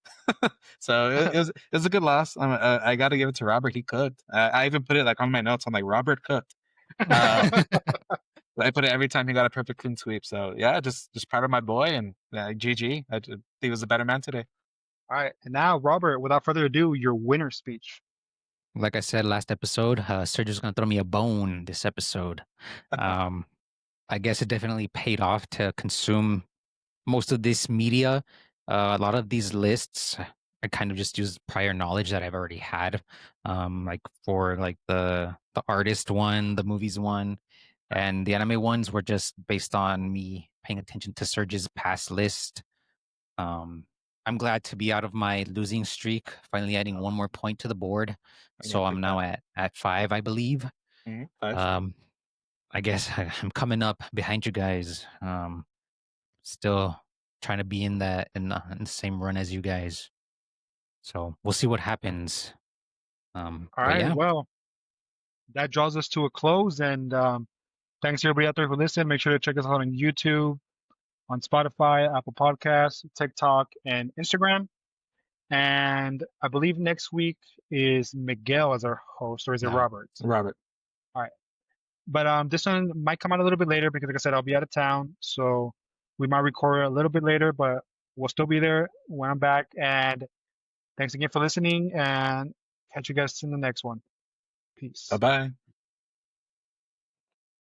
So it was a good loss. I got to give it to Robert. He cooked. I even put it like on my notes. I'm like Robert cooked. I put it every time he got a perfect clean sweep. So yeah, just proud of my boy and GG. He was a better man today. All right. And now, Robert, without further ado, your winner speech. Like I said last episode, Sergio's gonna throw me a bone this episode. I guess it definitely paid off to consume most of this media. A lot of these lists, I kind of just used prior knowledge that I've already had. Like for like the artist one, the movies one, and the anime ones were just based on me paying attention to Sergio's past list. I'm glad to be out of my losing streak, finally adding one more point to the board. So I'm now at 5, I believe. 5. I guess I'm coming up behind you guys. Still trying to be in the same run as you guys. So we'll see what happens. All right. Yeah. Well, that draws us to a close. And thanks to everybody out there who listened. Make sure to check us out on YouTube, on Spotify, Apple Podcasts, TikTok, and Instagram. And I believe next week is Miguel as our host, or is it No. Robert? Robert. All right. But this one might come out a little bit later because, like I said, I'll be out of town. So we might record a little bit later, but we'll still be there when I'm back. And thanks again for listening, and catch you guys in the next one. Peace. Bye-bye.